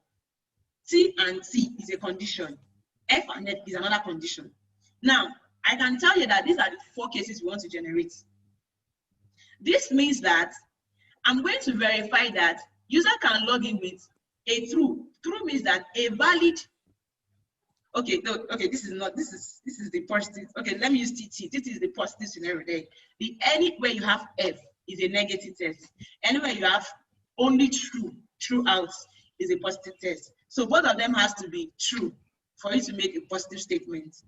T and T is a condition. F and F is another condition. Now, I can tell you that these are the 4 cases we want to generate. This means that I'm going to verify that user can log in with a true. True means that a valid. Okay, no, okay, this is the positive. Okay, let me use TT. This is the positive scenario there. Anywhere you have F is a negative test. Anywhere you have only true out is a positive test. So both of them has to be true for you to make a positive statement.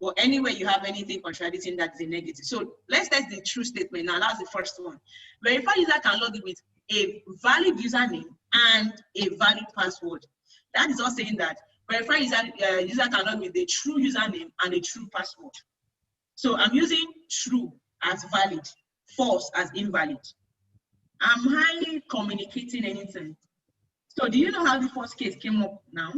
Or anywhere you have anything contradicting that is a negative. So let's test the true statement now. That's the first one. Verify user can log in with a valid username and a valid password. That is also saying that verify user can log in with a true username and a true password. So I'm using true as valid, false as invalid. I'm highly communicating anything. So do you know how the first case came up now?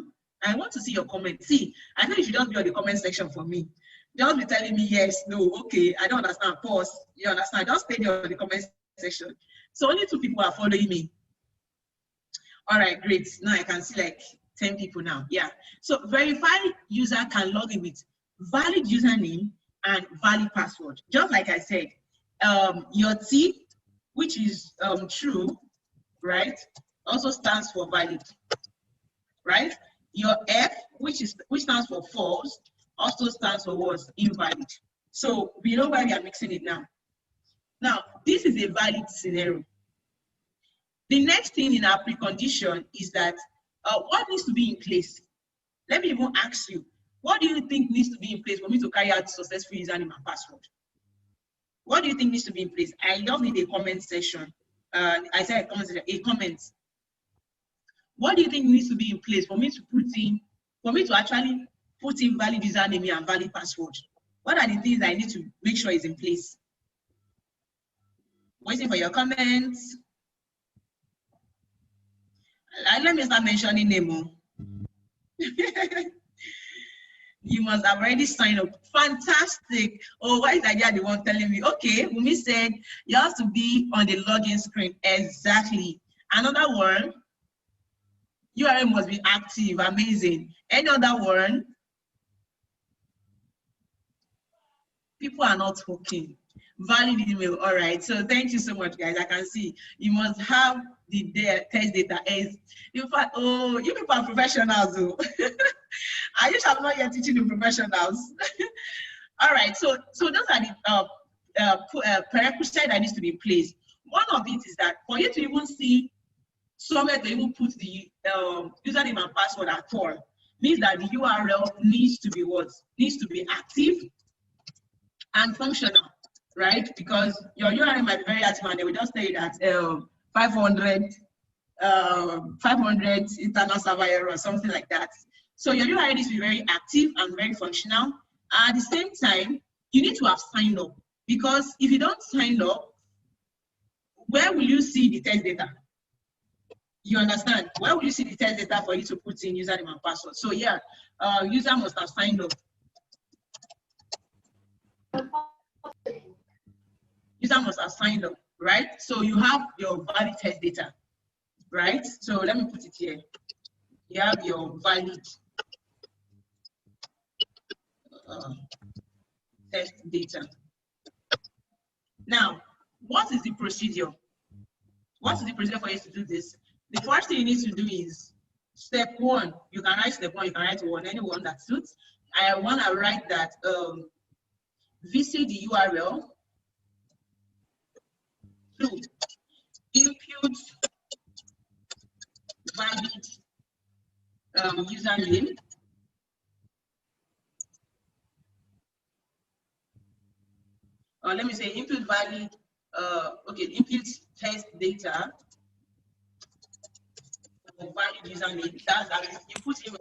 I want to see your comments. See, I know you should just be on the comment section for me. Just be telling me yes, no, okay, I don't understand, pause. You understand? Just stay there on the comment section. So only 2 people are following me. All right, great. Now I can see like 10 people now. Yeah. So verify user can log in with valid username and valid password. Just like I said, your T, which is true, right, also stands for valid, right? Your F, which stands for false, also stands for what? Invalid. So we know why we are mixing it now. Now, this is a valid scenario. The next thing in our precondition is that what needs to be in place? Let me even ask you, what do you think needs to be in place for me to carry out successful username and password? What do you think needs to be in place? I love need a comment section. I said a comment section, a comment. What do you think needs to be in place for me to actually put in valid username and valid password? What are the things I need to make sure is in place? Waiting for your comments. Let me start mentioning name. You must have already signed up. Fantastic. Oh, why is Idea the one telling me? Okay, Wumi said you have to be on the login screen. Exactly. Another one, URL must be active. Amazing. Any other one? People are not talking. Valid email. All right. So thank you so much, guys. I can see you must have the test data. In fact, oh, you people are professionals, though. I just have not yet teaching the professionals. All right. So those are the prerequisites that needs to be in place. One of it is that for you to even see somewhere to even put the username and password at all, means that the URL needs to be what? Needs to be active and functional, right? Because your URL might be very active and they will just say that 500 internal server error or something like that. So your URL needs to be very active and very functional. At the same time, you need to have signed up, because if you don't sign up, where will you see the test data? You understand? Where will you see the test data for you to put in username and password? So yeah, user must have signed up. User must have signed up, right? So you have your valid test data, right? So let me put it here. You have your valid test data. Now, what is the procedure? What is the procedure for you to do this? The first thing you need to do is step one. You can write step one, you can write one, anyone that suits. I want to write that visit the URL to input valid username or let me say input valid input test data for valid username. That's that you put in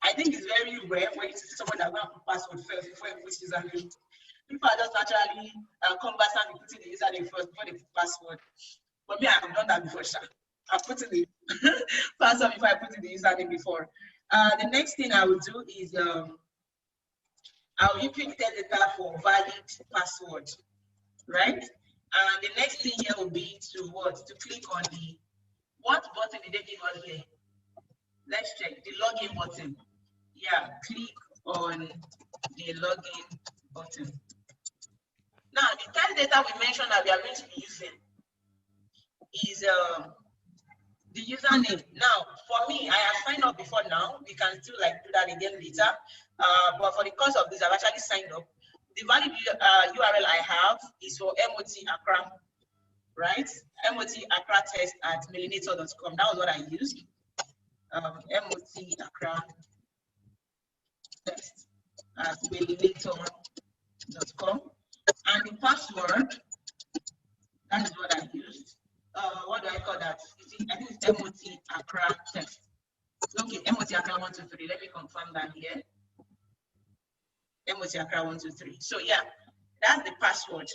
I think it's very rare when you see someone that wants to password first before you put username. People are just naturally conversant with putting the username first before they put password. But me, I have done that before, Sha. I put in the password before I put in the username before. The next thing I will do is I'll input the data for valid password, right? And the next thing here will be to what? To click on the what button did they give us here? Let's check the login button. Yeah, click on the login button. Now, the test data we mentioned that we are going to be using is the username. Now, for me, I have signed up before now. We can still like do that again later. But for the course of this, I've actually signed up. The valid URL I have is for MOT Accra, right? MOT Accra test at melinator.com. That was what I used. MOT Accra test at melinator.com. And the password, that is what I used. What do I call that? I think it's MOT Accra test. Okay, MOT Accra 123. Let me confirm that here. MOT Accra 123. So yeah, that's the password.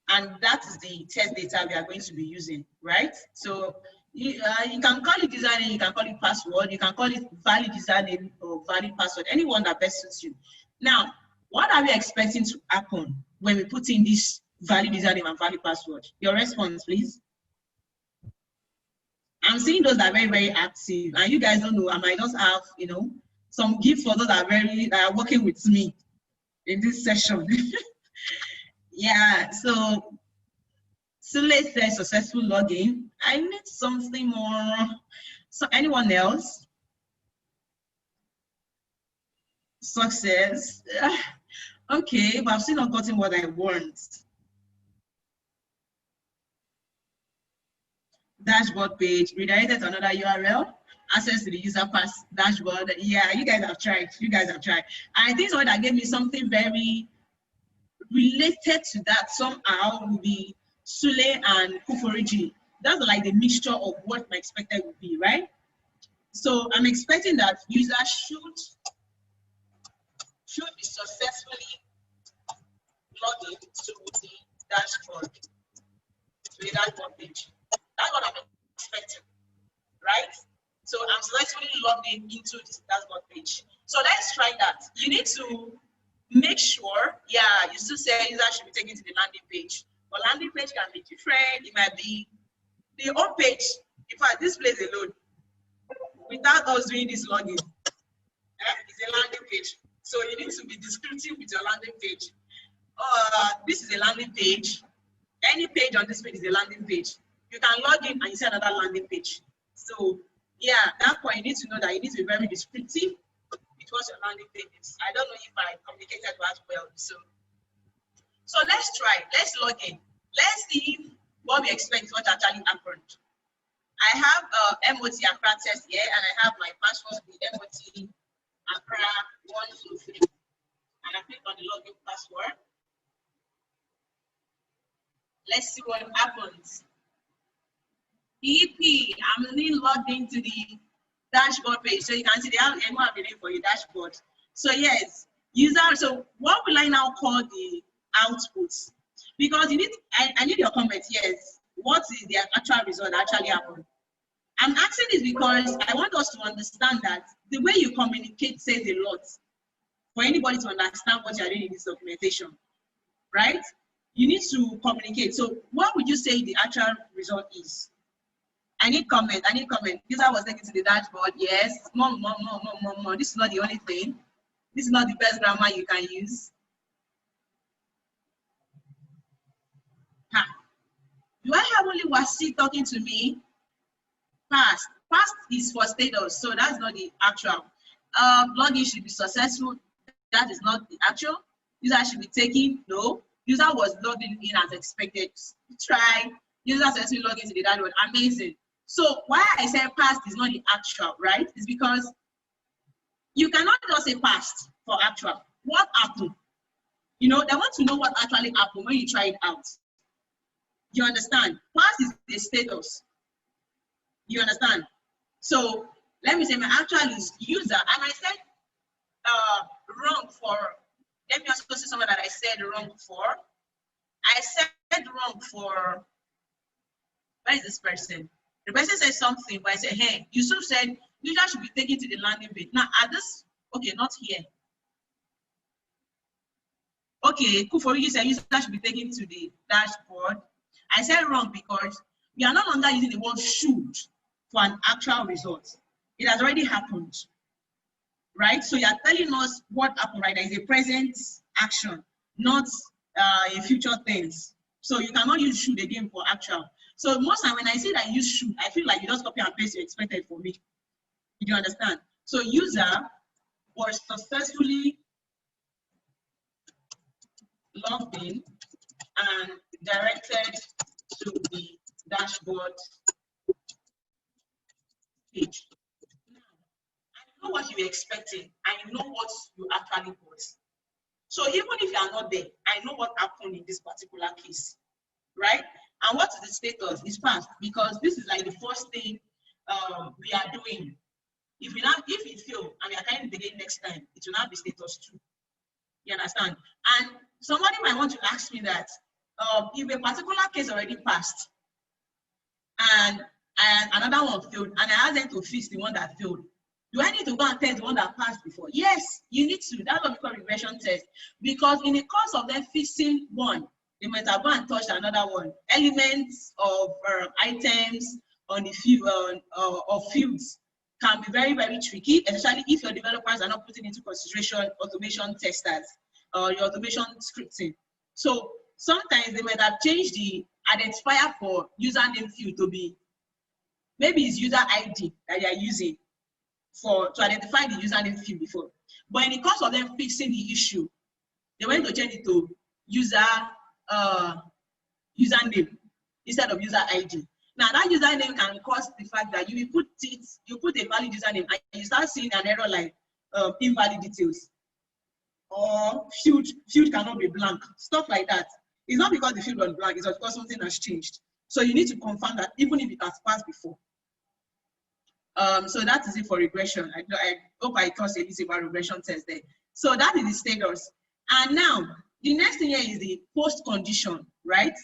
And that is the test data we are going to be using, right? So you can call it username, you can call it password, you can call it valid username or valid password, anyone that best suits you. Now, what are we expecting to happen when we put in this valid username and valid password? Your response, please. I'm seeing those that are very, very active, and you guys don't know, I might just have, some gifts for those that are working with me in this session. Yeah, so Sule says successful login. I need something more. So anyone else? Success. Okay, but I've still not gotten what I want. Dashboard page, redirected to another URL, access to the user pass dashboard. Yeah, you guys have tried. You guys have tried. I think someone that gave me something very related to that somehow would be Sule and Kuforiji. That's like the mixture of what my expected would be, right? So I'm expecting that users should be successfully logged in to the dashboard, page. That's what I'm expecting, right? So I'm successfully logged in into this dashboard page. So let's try that. You need to make sure, yeah, you still say user should be taken to the landing page. But landing page can be different. It might be the home page. In fact, this place alone, without us doing this login, is a landing page. So you need to be descriptive with your landing page. This is a landing page. Any page on this page is a landing page. You can log in and you see another landing page. So yeah, that point you need to know that you need to be very descriptive with what your landing page is. I don't know if I communicated that well. So let's try. Let's log in. Let's see what we expect, what actually happened. I have MOT Accra test here, and I have my password with MOT Accra 123. And I click on the login password. Let's see what happens. EP, I'm then logged into the dashboard page. So you can see they have a name for your dashboard. So yes, user, so what will I now call the outputs? Because you need, I need your comment, yes. What is the actual result that actually happened? I'm asking this because I want us to understand that the way you communicate says a lot for anybody to understand what you're doing in this documentation, right? You need to communicate. So what would you say the actual result is? I need comment, I need comment. User was taken to the dashboard, yes. More. This is not the only thing. This is not the best grammar you can use. Do I have only Wasi talking to me? Past. Past is for status, so that's not the actual. Login should be successful. That is not the actual. User should be taken. No. User was logged in as expected. Try. User successfully logged into the dashboard. Amazing. So why I say past is not the actual, right? Is because you cannot just say past for actual. What happened? You know, they want to know what actually happened when you try it out. You understand? Past is the status. You understand? So let me say my actual is user, and I said wrong for. Let me also say something that I said wrong for. I said wrong for. Where is this person? The person said something, but I said, hey, Yusuf said user should be taken to the landing page. Now at this, okay, not here. Okay, Kuforiji said user should be taken to the dashboard. I said wrong because we are no longer using the word should for an actual result. It has already happened, right? So you are telling us what happened, right? There is a present action, not a future things. So you cannot use should again for actual. So most time when I say that I use should, I feel like you just copy and paste you expected for me. Did you understand? So user was successfully logged in and directed to the dashboard page. Now, I know what you were expecting. I know what you actually got. So even if you are not there, I know what happened in this particular case, right? And what is the status? It's passed because this is like the first thing we are doing. If it fails and we are trying to begin next time, it will not be status 2. You understand? And somebody might want to ask me that if a particular case already passed and another one failed, and I asked them to fix the one that failed, do I need to go and test the one that passed before? Yes, you need to. That's what we call regression test. Because in the course of them fixing one, they might have gone and touched another one. Elements of items on the field of fields can be very, very tricky, especially if your developers are not putting into consideration automation testers or your automation scripting. So sometimes they might have changed the identifier for username field to be, maybe it's user ID that they are using to identify the username field before. But in the course of them fixing the issue, they went to change it to username instead of user ID. Now that username can cause the fact that you put a valid username and you start seeing an error like invalid details or field cannot be blank, stuff like that. It's not because the field was blank, it's because something has changed. So you need to confirm that even if it has passed before. So that is it for regression. I hope I caused a bit about regression test there. So that is the status. And now the next thing here is the post condition, right?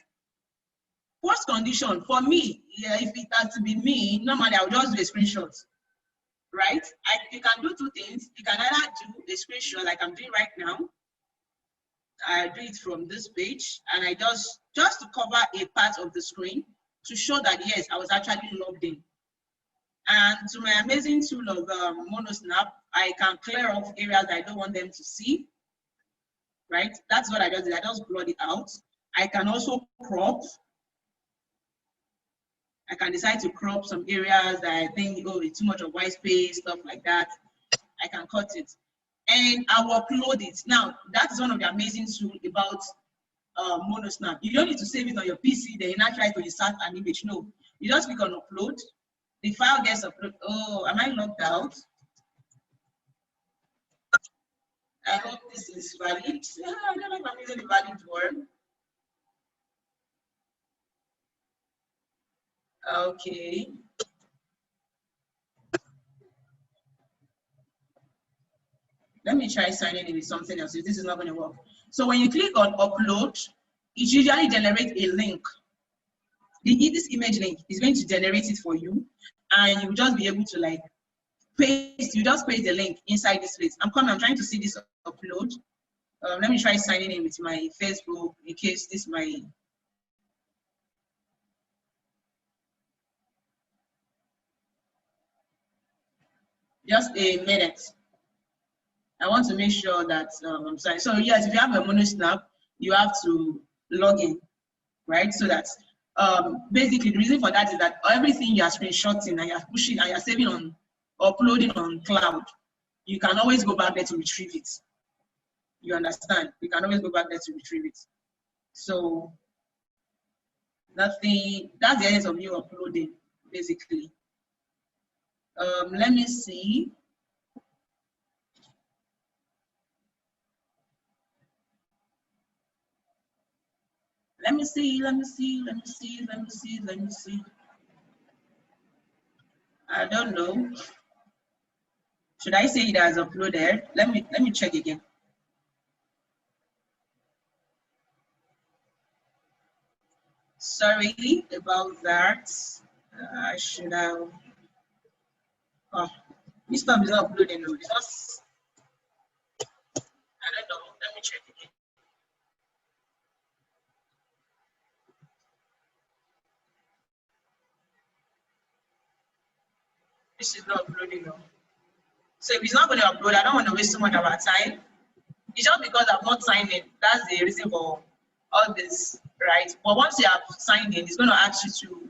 Post condition for me, yeah, if it has to be me, normally I would just do a screenshot, right? You can do two things. You can either do a screenshot like I'm doing right now. I do it from this page, and I just to cover a part of the screen to show that yes, I was actually logged in. And to my amazing tool of MonoSnap, I can clear off areas I don't want them to see, right? That's what I just did. I just blurred it out. I can also crop. I can decide to crop some areas that I think, oh, it's too much of white space, stuff like that. I can cut it. And I will upload it. Now, that is one of the amazing tools about MonoSnap. You don't need to save it on your PC, then you not try to insert an image. No, you just click on upload. The file gets uploaded. Oh, am I logged out? I hope this is valid. I don't know if I'm using the valid word. Okay. Let me try signing in with something else. This is not going to work. So when you click on upload, it usually generates a link. This image link is going to generate it for you, and you'll just be able to like paste. You just paste the link inside this place. I'm trying to see this upload. Let me try signing in with my Facebook in case this might. Just a minute. I want to make sure that I'm sorry. So yes, if you have a MonoSnap, you have to log in, right? So that basically the reason for that is that everything you are screenshotting and you're pushing and you're saving on, uploading on cloud, you can always go back there to retrieve it. You understand? You can always go back there to retrieve it. So that's the essence of you uploading, basically. Let me see. Let me see. I don't know. Should I say it has uploaded? Let me check again. Sorry about that. I should have. Oh, this stuff is not uploading. It's just, I don't know. Let me check again. This is not uploading now. So if it's not going to upload, I don't want to waste too much of our time. It's just because I've not signed in. That's the reason for all this, right? But once you have signed in, it's going to ask you to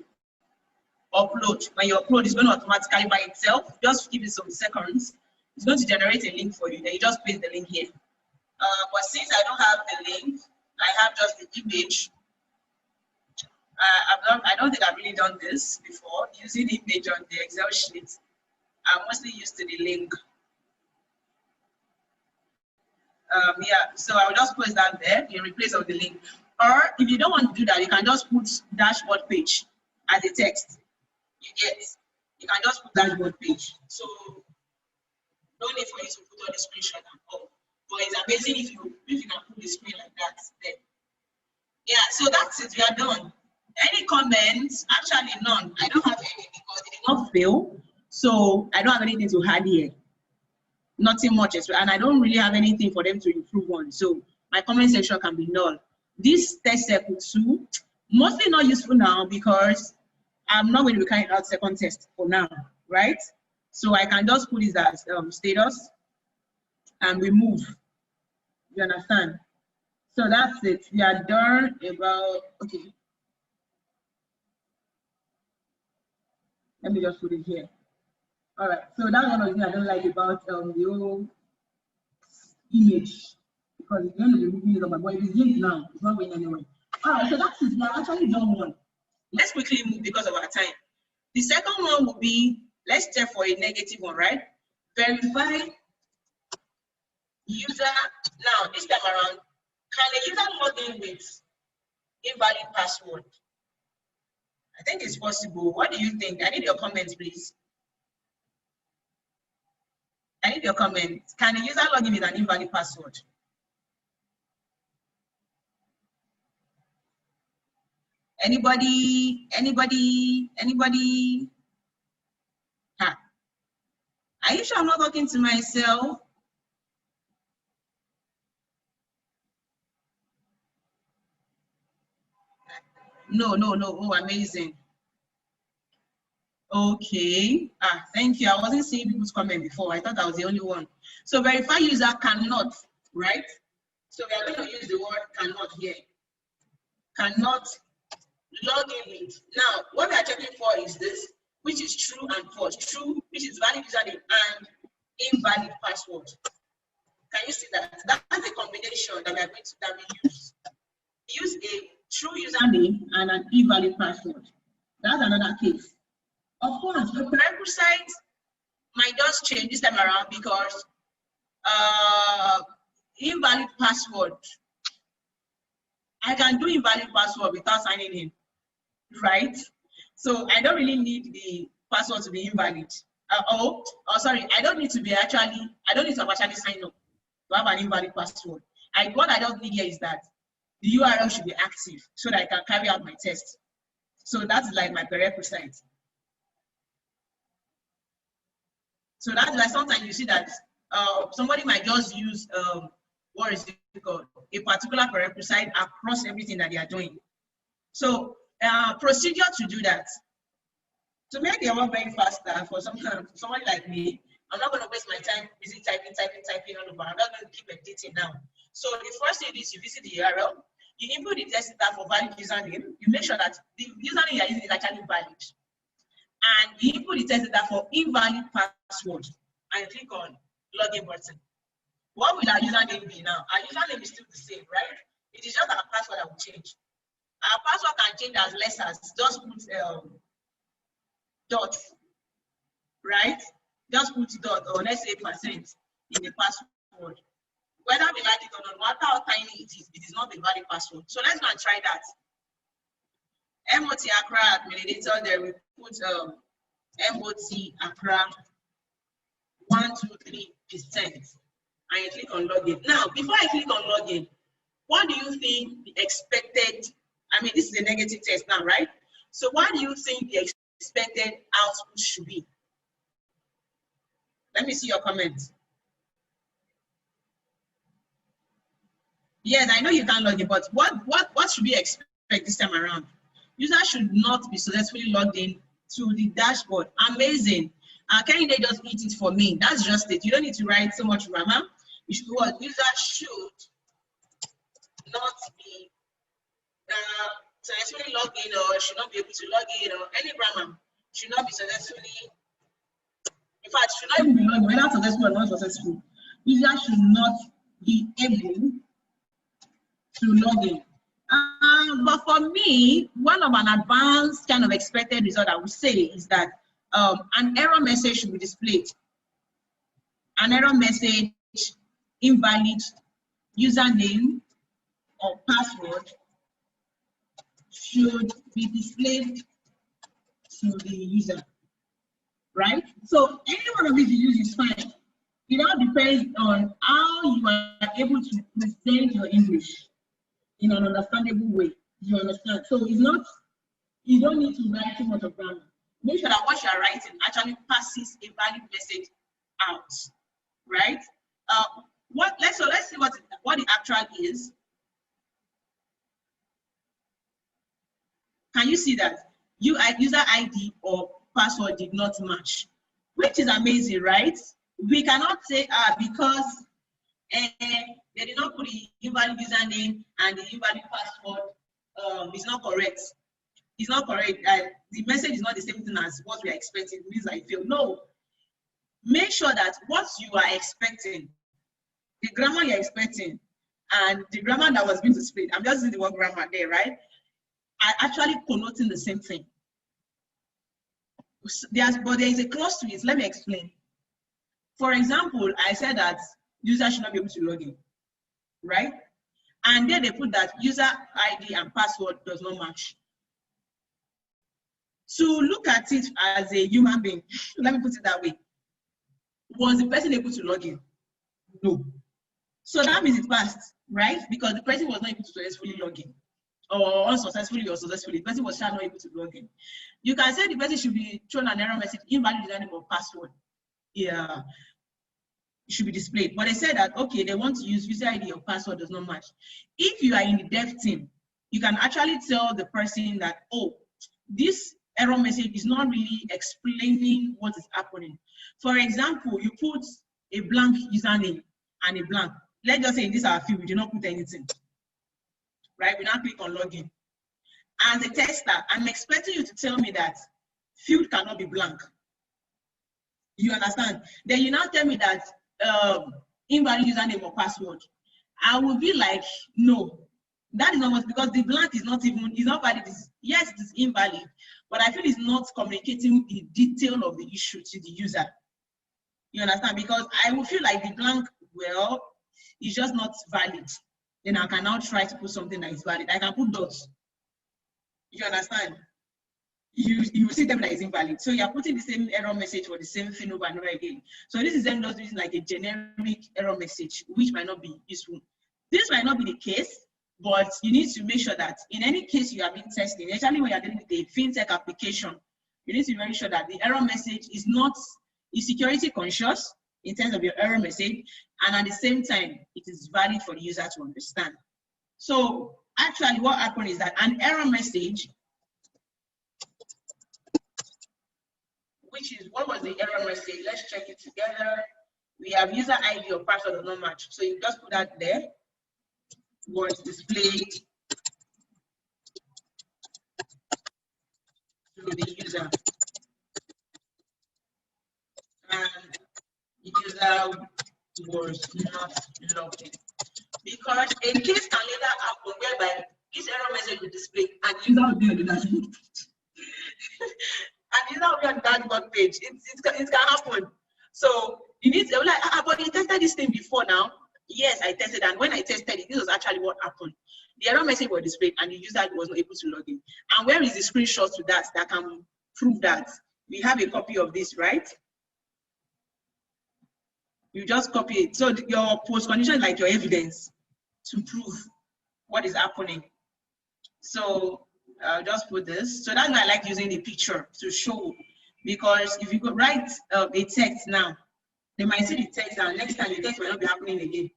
upload. When you upload, it's going to automatically by itself. Just give it some seconds. It's going to generate a link for you. Then you just paste the link here. But since I don't have the link, I have just the image. I don't think I've really done this before, using the image on the Excel sheet. I'm mostly used to the link. Yeah, so I will just post that there in replace of the link. Or if you don't want to do that, you can just put dashboard page as a text. You get, you can just put dashboard page. So no need for you to put on the screenshot and all. But it's amazing if you can put the screen like that there. Yeah, so that's it. We are done. Any comments? Actually, none. I don't have any because it did not fail. So I don't have anything to add here. Nothing much, and I don't really have anything for them to improve on. So my comment section can be null. This test circle 2, mostly not useful now because I'm not going to be carrying out second test for now, right? So I can just put this as status and we move. You understand? So that's it. We are done about, okay. Let me just put it here. All right, so that's one of the things I don't like about the whole image, because it's going to be moving it over, but it's linked now, it's not going anywhere. All right, so that's it. We have actually done one. Let's quickly move because of our time. The second one will be, let's check for a negative one, right? Verify user. Now, this time around, can a user log in with invalid password? I think it's possible. What do you think? I need your comments, please. I need your comments. Can a user log in with an invalid password? Anybody? Huh. Are you sure I'm not talking to myself? No. Oh, amazing. Okay. Thank you. I wasn't seeing people's comment before. I thought I was the only one. So verify user cannot, right? So we are going to use the word cannot here. Cannot log in with. Now, what we are checking for is this, which is true and false. True, which is valid username, and invalid password. Can you see that? That's the combination that we are going to use. Use a true username and an invalid password. That's another case. Of course, the prerequisite might just change this time around because invalid password. I can do invalid password without signing in, right? So I don't really need the password to be invalid. Sorry, I don't need to have actually signed up to have an invalid password. What I don't need here is that the URL should be active so that I can carry out my test. So that's like my prerequisite. So that's why sometimes you see that somebody might just use what is it called, a particular prerequisite across everything that they are doing. So procedure to do that. To make the work very faster for somebody like me, I'm not going to waste my time busy typing all over. I'm not going to keep editing now. So the first thing is you visit the URL, you input the test data for valid username, you make sure that the username you are using is actually valid. And you input the test data for invalid password and click on login button. What will our username be now? Our username is still the same, right? It is just our password that will change. Our password can change as less as just put dots, right? Just put dot or let's say % in the password. Whether we like it or not, no matter how tiny it is not a valid password. So let's go and try that. MOT Accra administrator, there we put MOT Accra 123%, and you click on login. Now, before I click on login, what do you think the expected? I mean, this is a negative test now, right? So, what do you think the expected output should be? Let me see your comments. Yes, I know you can't log in, but what should we expect this time around? User should not be successfully logged in to the dashboard. Amazing. Can they just eat it for me? That's just it. You don't need to write so much grammar. You should what? User should not be successfully logged in, or should not be able to log in, or any grammar should not be successfully. In fact, should not even be logged in, whether successful or not successful. User should not be able to log in. But for me, one of an advanced kind of expected result I would say is that an error message should be displayed. An error message, invalid username or password should be displayed to the user, right? So any one of these you use is fine. It all depends on how you are able to present your English in an understandable way. You understand? So it's not, you don't need to write too much of grammar. Make sure that what you are writing actually passes a valid message out, right? Let's see what the actual is. Can you see that user ID or password did not match? which is amazing, right? We cannot say, because they did not put the invalid username and the invalid password, it's not correct. It's not correct. The message is not the same thing as what we are expecting. It means I fail. No. Make sure that what you are expecting, the grammar you're expecting, and the grammar that was being displayed, I'm just using the word grammar there, right, are actually connoting the same thing. But there is a clause to it. Let me explain. For example, I said that user should not be able to log in, right? And then they put that user ID and password does not match. To look at it as a human being, let me put it that way. Was the person able to log in? No. So that means it passed, right? Because the person was not able to successfully log in, or unsuccessfully or successfully. The person was not able to log in. You can say the person should be thrown an error message, invalid username or password. Yeah, it should be displayed. But they said that, okay, they want to use user ID or password does not match. If you are in the dev team, you can actually tell the person that, oh, this error message is not really explaining what is happening. For example, you put a blank username and a blank. Let's just say in this our field, we do not put anything, right? We now click on login. As a tester, I'm expecting you to tell me that field cannot be blank. You understand? Then you now tell me that invalid username or password. I will be like, no, that is not what, because the blank is not even, it's not valid. Yes, it is invalid, but I feel it's not communicating the detail of the issue to the user. You understand? Because I will feel like the blank, well, it's just not valid. Then I can now try to put something that is valid. I can put dots. You understand? You will see them that is invalid. So you're putting the same error message for the same thing over and over again. So this is them just using like a generic error message, which might not be useful. This might not be the case, but you need to make sure that in any case you have been testing, especially when you're dealing with a fintech application, you need to make sure that the error message is security conscious in terms of your error message, and at the same time, it is valid for the user to understand. So actually what happened is that an error message, which is, what was the error message? Let's check it together. We have user ID or password does not match. So you just put that there. Was displayed to the user. And the user was not logged in. Because a case can later happen whereby this error message will display and the user will be on the dashboard. And the user will be on the dashboard page. It can happen. So you need to be like, but you tested this thing before now. Yes, I tested, and when I tested it, this was actually what happened. The error message was displayed and the user was not able to log in. And where is the screenshot to that can prove that? We have a copy of this, right? You just copy it. So your post condition is like your evidence to prove what is happening. So I'll just put this. So that's why I like using the picture to show, because if you go write a text now, they might see the text and next time the text will not be happening again.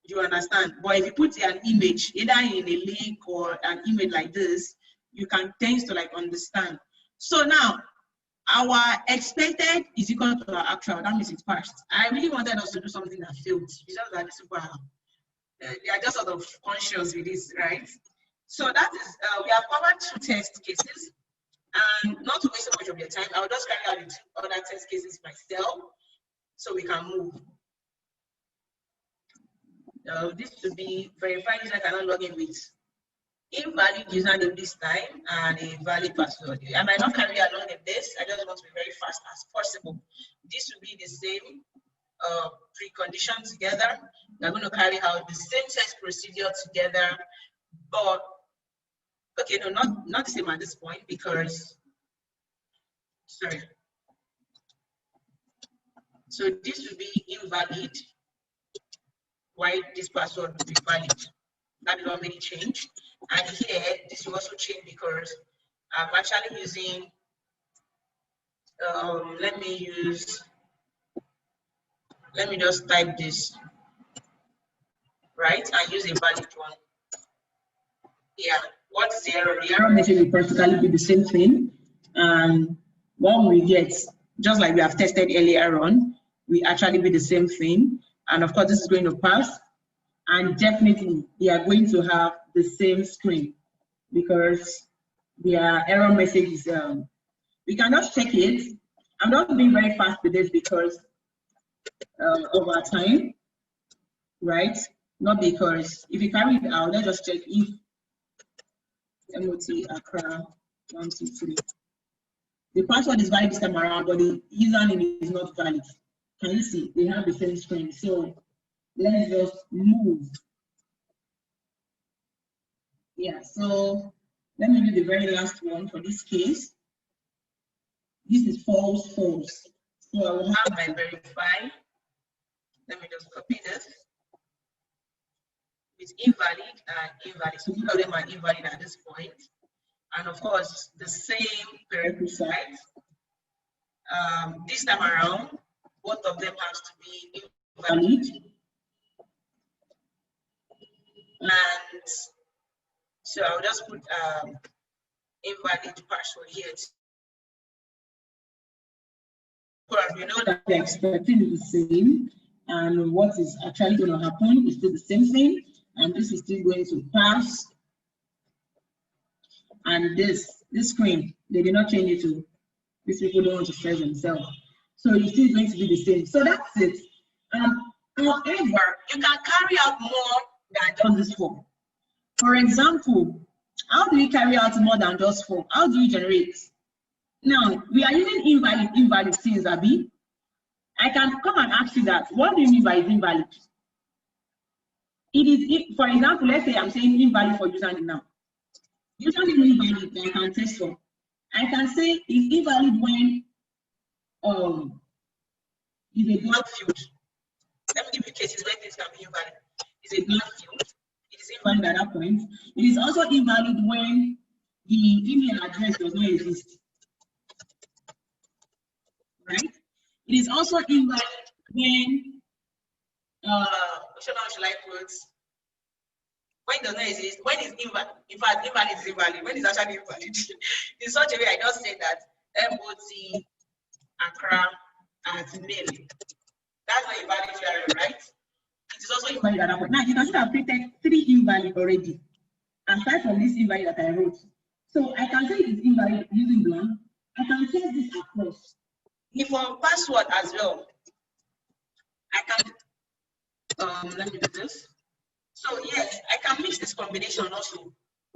You understand? But if you put an image, either in a link or an image like this, you can tend to like understand. So now, our expected is equal to our actual. That means it's passed. I really wanted us to do something that failed. It's just that they are just sort of conscious with this, right? So that is, we have covered 2 test cases. And not to waste so much of your time, I'll just carry out the 2 other test cases myself so we can move. This should be verified user cannot log in with invalid username this time and a valid password. I might not carry along in this. I just want to be very fast as possible. This will be the same precondition together. We're going to carry out the same test procedure together, but okay, no, not the same at this point because, sorry. So this will be invalid, while this password will be valid. That will not really change. And here, this will also change because I'm actually using, let me just type this, right? And use a valid one. Yeah, what's the error? The error message will practically be the same thing. And what we get just like we have tested earlier on, we actually do the same thing. And of course, this is going to pass. And definitely, they are going to have the same screen because their error message is, we can just check it. I'm not being very fast with this because of our time, right? Not because, if you carry it out, let's just check if MOT Accra 123. The password is valid this time around, but the username is not valid. Can you see? They have the same screen. So let's just move. Yeah, so let me do the very last one for this case. This is false, false. So I will have my verify. Let me just copy this. It's invalid and invalid. So both of them are invalid at this point. And of course, the same prerequisite. This time around, both of them has to be invalid. And so I'll just put invalid password here. Because we know that they're expecting the same, and what is actually going to happen is still the same thing, and this is still going to pass. And this screen, they did not change it to, these people don't want to stress themselves. So it's still going to be the same. So that's it. However, you can carry out more than just this form. For example, how do we carry out more than just form? How do you generate? Now, we are using invalid things, Abi. I can come and ask you that. What do you mean by invalid? It is, for example, let's say I'm saying invalid for username now. Username invalid, I can test for. I can say it's invalid when it's a blank field. Let me give you cases where things can be invalid. It's a blank field. It is invalid at that point. It is also invalid when the email address does not exist. Right? It is also invalid when should I put? When it does not exist, when it's invalid, in fact, invalid is invalid, when it's actually invalid. In such a way, I just said that MOT Accra at mail. That's not invalid URL, right? It is also invalid at that point. Now, you can see I've created 3 invalid already, aside from this invalid that I wrote. So I can say it is invalid using blank. I can test this across. If for password as well, I can, let me do this. So yes, I can mix this combination also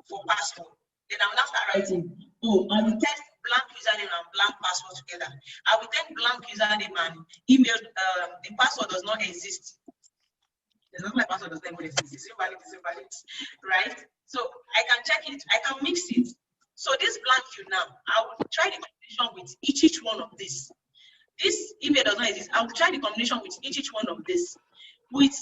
for password. Then I will now start writing, oh, I will test blank username and blank password together. I will test blank username and email, the password does not exist. There's not my password does not exist. It's invalid, right? So I can check it, I can mix it. So this blank field now, I will try the combination with each one of this. This email does not exist. I will try the combination with each one of this. With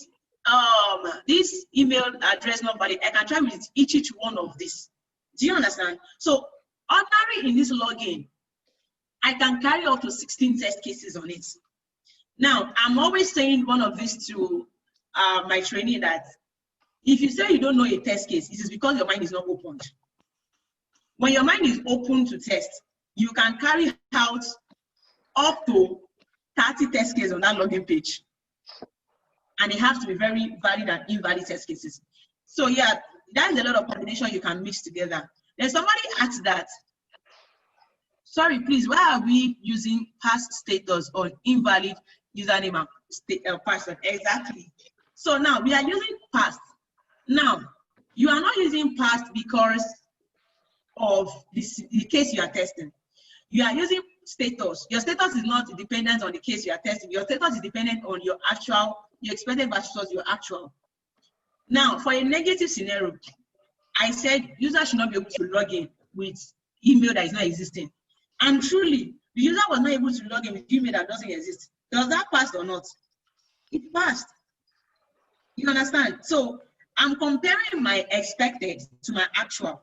this email address not valid, I can try with each one of this. Do you understand? So ordinary in this login, I can carry up to 16 test cases on it. Now, I'm always saying one of these to my trainee that if you say you don't know a test case, it is because your mind is not opened. When your mind is open to test, you can carry out up to 30 test cases on that login page. And they have to be very valid and invalid test cases. So yeah, that's a lot of combination you can mix together. Then somebody asked that, sorry, please, why are we using past status on invalid username and password? Exactly. So now we are using past. Now, you are not using past because of the case you are testing. You are using status. Your status is not dependent on the case you are testing. Your status is dependent on your actual, your expected versus your actual. Now, for a negative scenario, I said user should not be able to log in with email that is not existing. And truly, the user was not able to log in with email that doesn't exist. Does that pass or not? It passed. You understand? So I'm comparing my expected to my actual.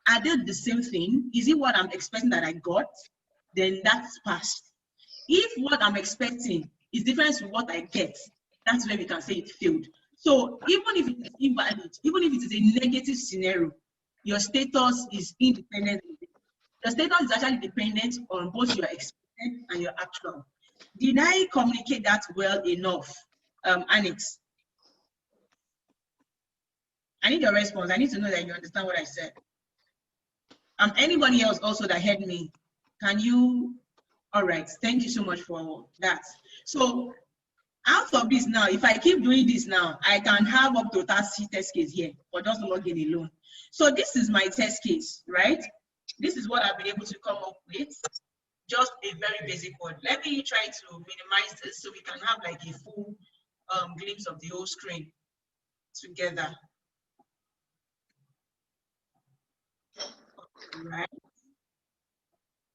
I did the same thing. Is it what I'm expecting that I got? Then that's passed. If what I'm expecting is different from what I get, that's where we can say it failed. So even if it is invalid, even if it is a negative scenario, your status is independent. The status is actually dependent on both your and your actual. Did I communicate that well enough, Anix? I need your response. I need to know that you understand what I said. Anybody else also that heard me? Can you? All right. Thank you so much for that. So out of this now, if I keep doing this now, I can have up to 30 test case here for just login alone. So this is my test case, right? This is what I've been able to come up with. Just a very basic one. Let me try to minimize this so we can have like a full glimpse of the whole screen together. Right.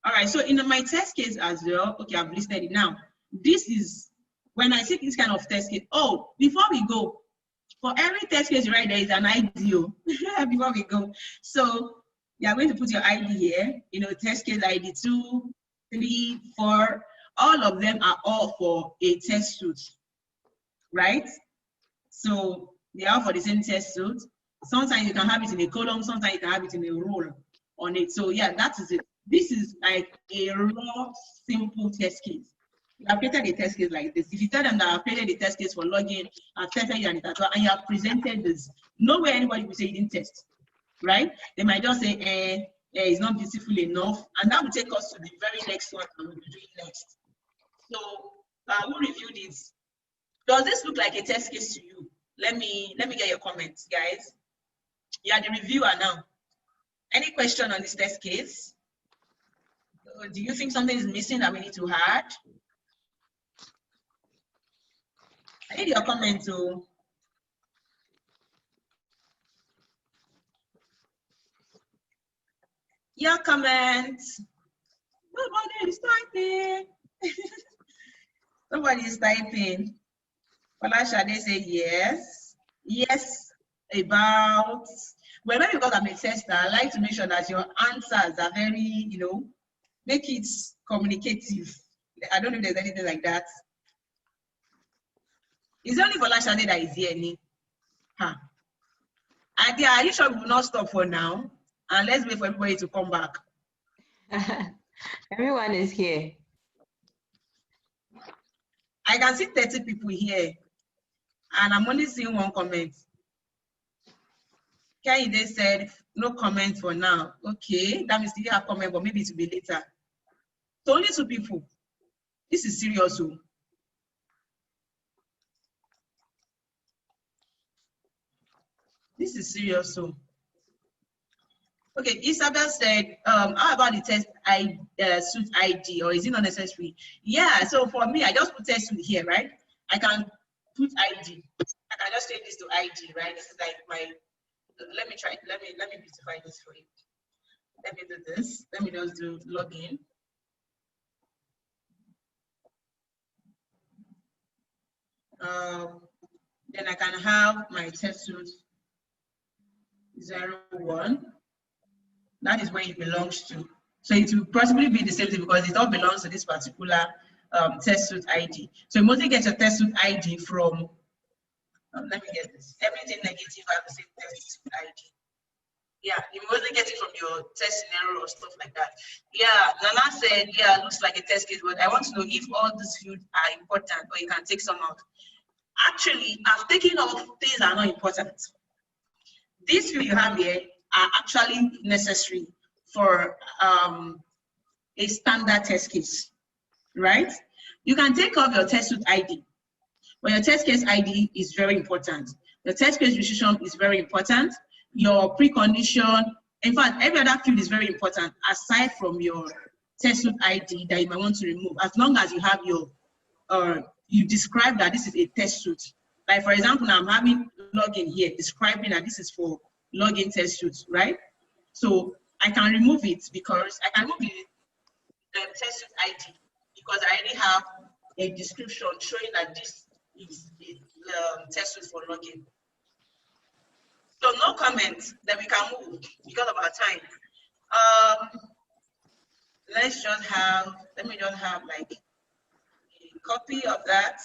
All right, so in my test case as well, okay, I've listed it now. This is when I take this kind of test case. Oh, before we go, for every test case, right, there is an ID before we go. So you are going to put your ID here, test case ID 2, 3, 4, all of them are all for a test suit, right? So they are for the same test suit. Sometimes you can have it in a column, sometimes you can have it in a row on it. So yeah, that is it. This is like a raw, simple test case. You have created a test case like this. If you tell them that I've created a test case for login, I've tested you and you have presented this, no way anybody will say you didn't test, right? They might just say, it's not beautiful enough. And that will take us to the very next one that we'll be doing next. So who reviewed it? Does this look like a test case to you? Let me get your comments, guys. You are the reviewer now. Any question on this test case? Do you think something is missing that we need to add? I need your comment too. Your comments. Nobody is typing. Somebody is typing. Shall they say yes? Yes about. Well, maybe because I'm a tester, I like to make sure that your answers are very, make it communicative. I don't know if there's anything like that. It's only for Shade that is here, Ni. Huh. Adia, are you sure we will not stop for now? And let's wait for everybody to come back. Everyone is here. I can see 30 people here, and I'm only seeing one comment. They said no comment for now. Okay, that means you have comment, but maybe it will be later. So only 2 people. This is serious. This is serious. Okay, Isabel said, how about the test suit ID, or is it not necessary? Yeah, so for me, I just put test suit here, right? I can put ID. I can just change this to ID, right? This is like my, let me beautify this for you. Let me do this. Let me just do login. Then I can have my test suit 01. That is where it belongs to. So it will possibly be the same thing because it all belongs to this particular test suit ID. So you mostly get your test suit ID from, let me get this. Everything negative has the same test suit ID. Yeah, you mostly get it from your test scenario or stuff like that. Yeah, Nana said, yeah, it looks like a test case, but I want to know if all these fields are important or you can take some out. Actually, I've taken off things that are not important. These fields you have here are actually necessary for a standard test case, right? You can take off your test suit ID, but your test case ID is very important. The test case restriction is very important. Your precondition, in fact, every other field is very important aside from your test suit ID that you might want to remove, as long as you have your, you describe that this is a test suit. Like for example, now I'm having login here, describing that this is for login test suits, right? So I can remove it because I can remove the test suit ID because I already have a description showing that this is the test suit for login. So no comment, that we can move because of our time. Let's just have, let me just have like a copy of that.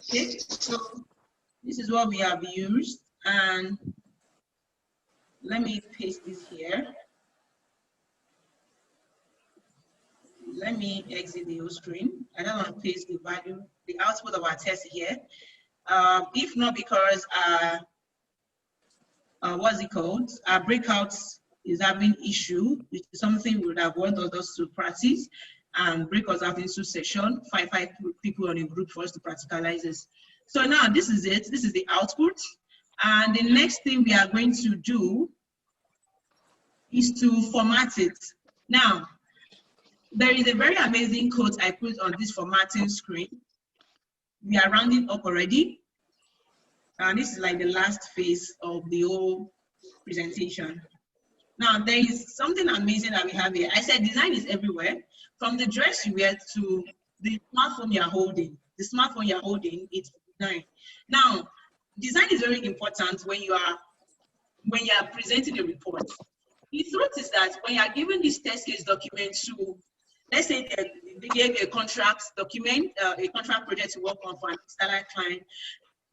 Okay, so this is what we have used, and let me paste this here. Let me exit the whole screen. I don't want to paste the value, the output of our test here. If not, because what's it called? Our breakouts is having issue, which is something we would have wanted us to practice and break us out into session, five people on a group for us to practicalize this. So now this is it. This is the output. And the next thing we are going to do is to format it. Now, there is a very amazing quote I put on this formatting screen. We are rounding up already. And this is like the last phase of the whole presentation. Now, there is something amazing that we have here. I said design is everywhere, from the dress you wear to the smartphone you're holding. The smartphone you're holding, it's design. Now, design is very important when you are presenting a report. The truth is that when you are given this test case document to, let's say they gave a contract document, a contract project to work on for an external client,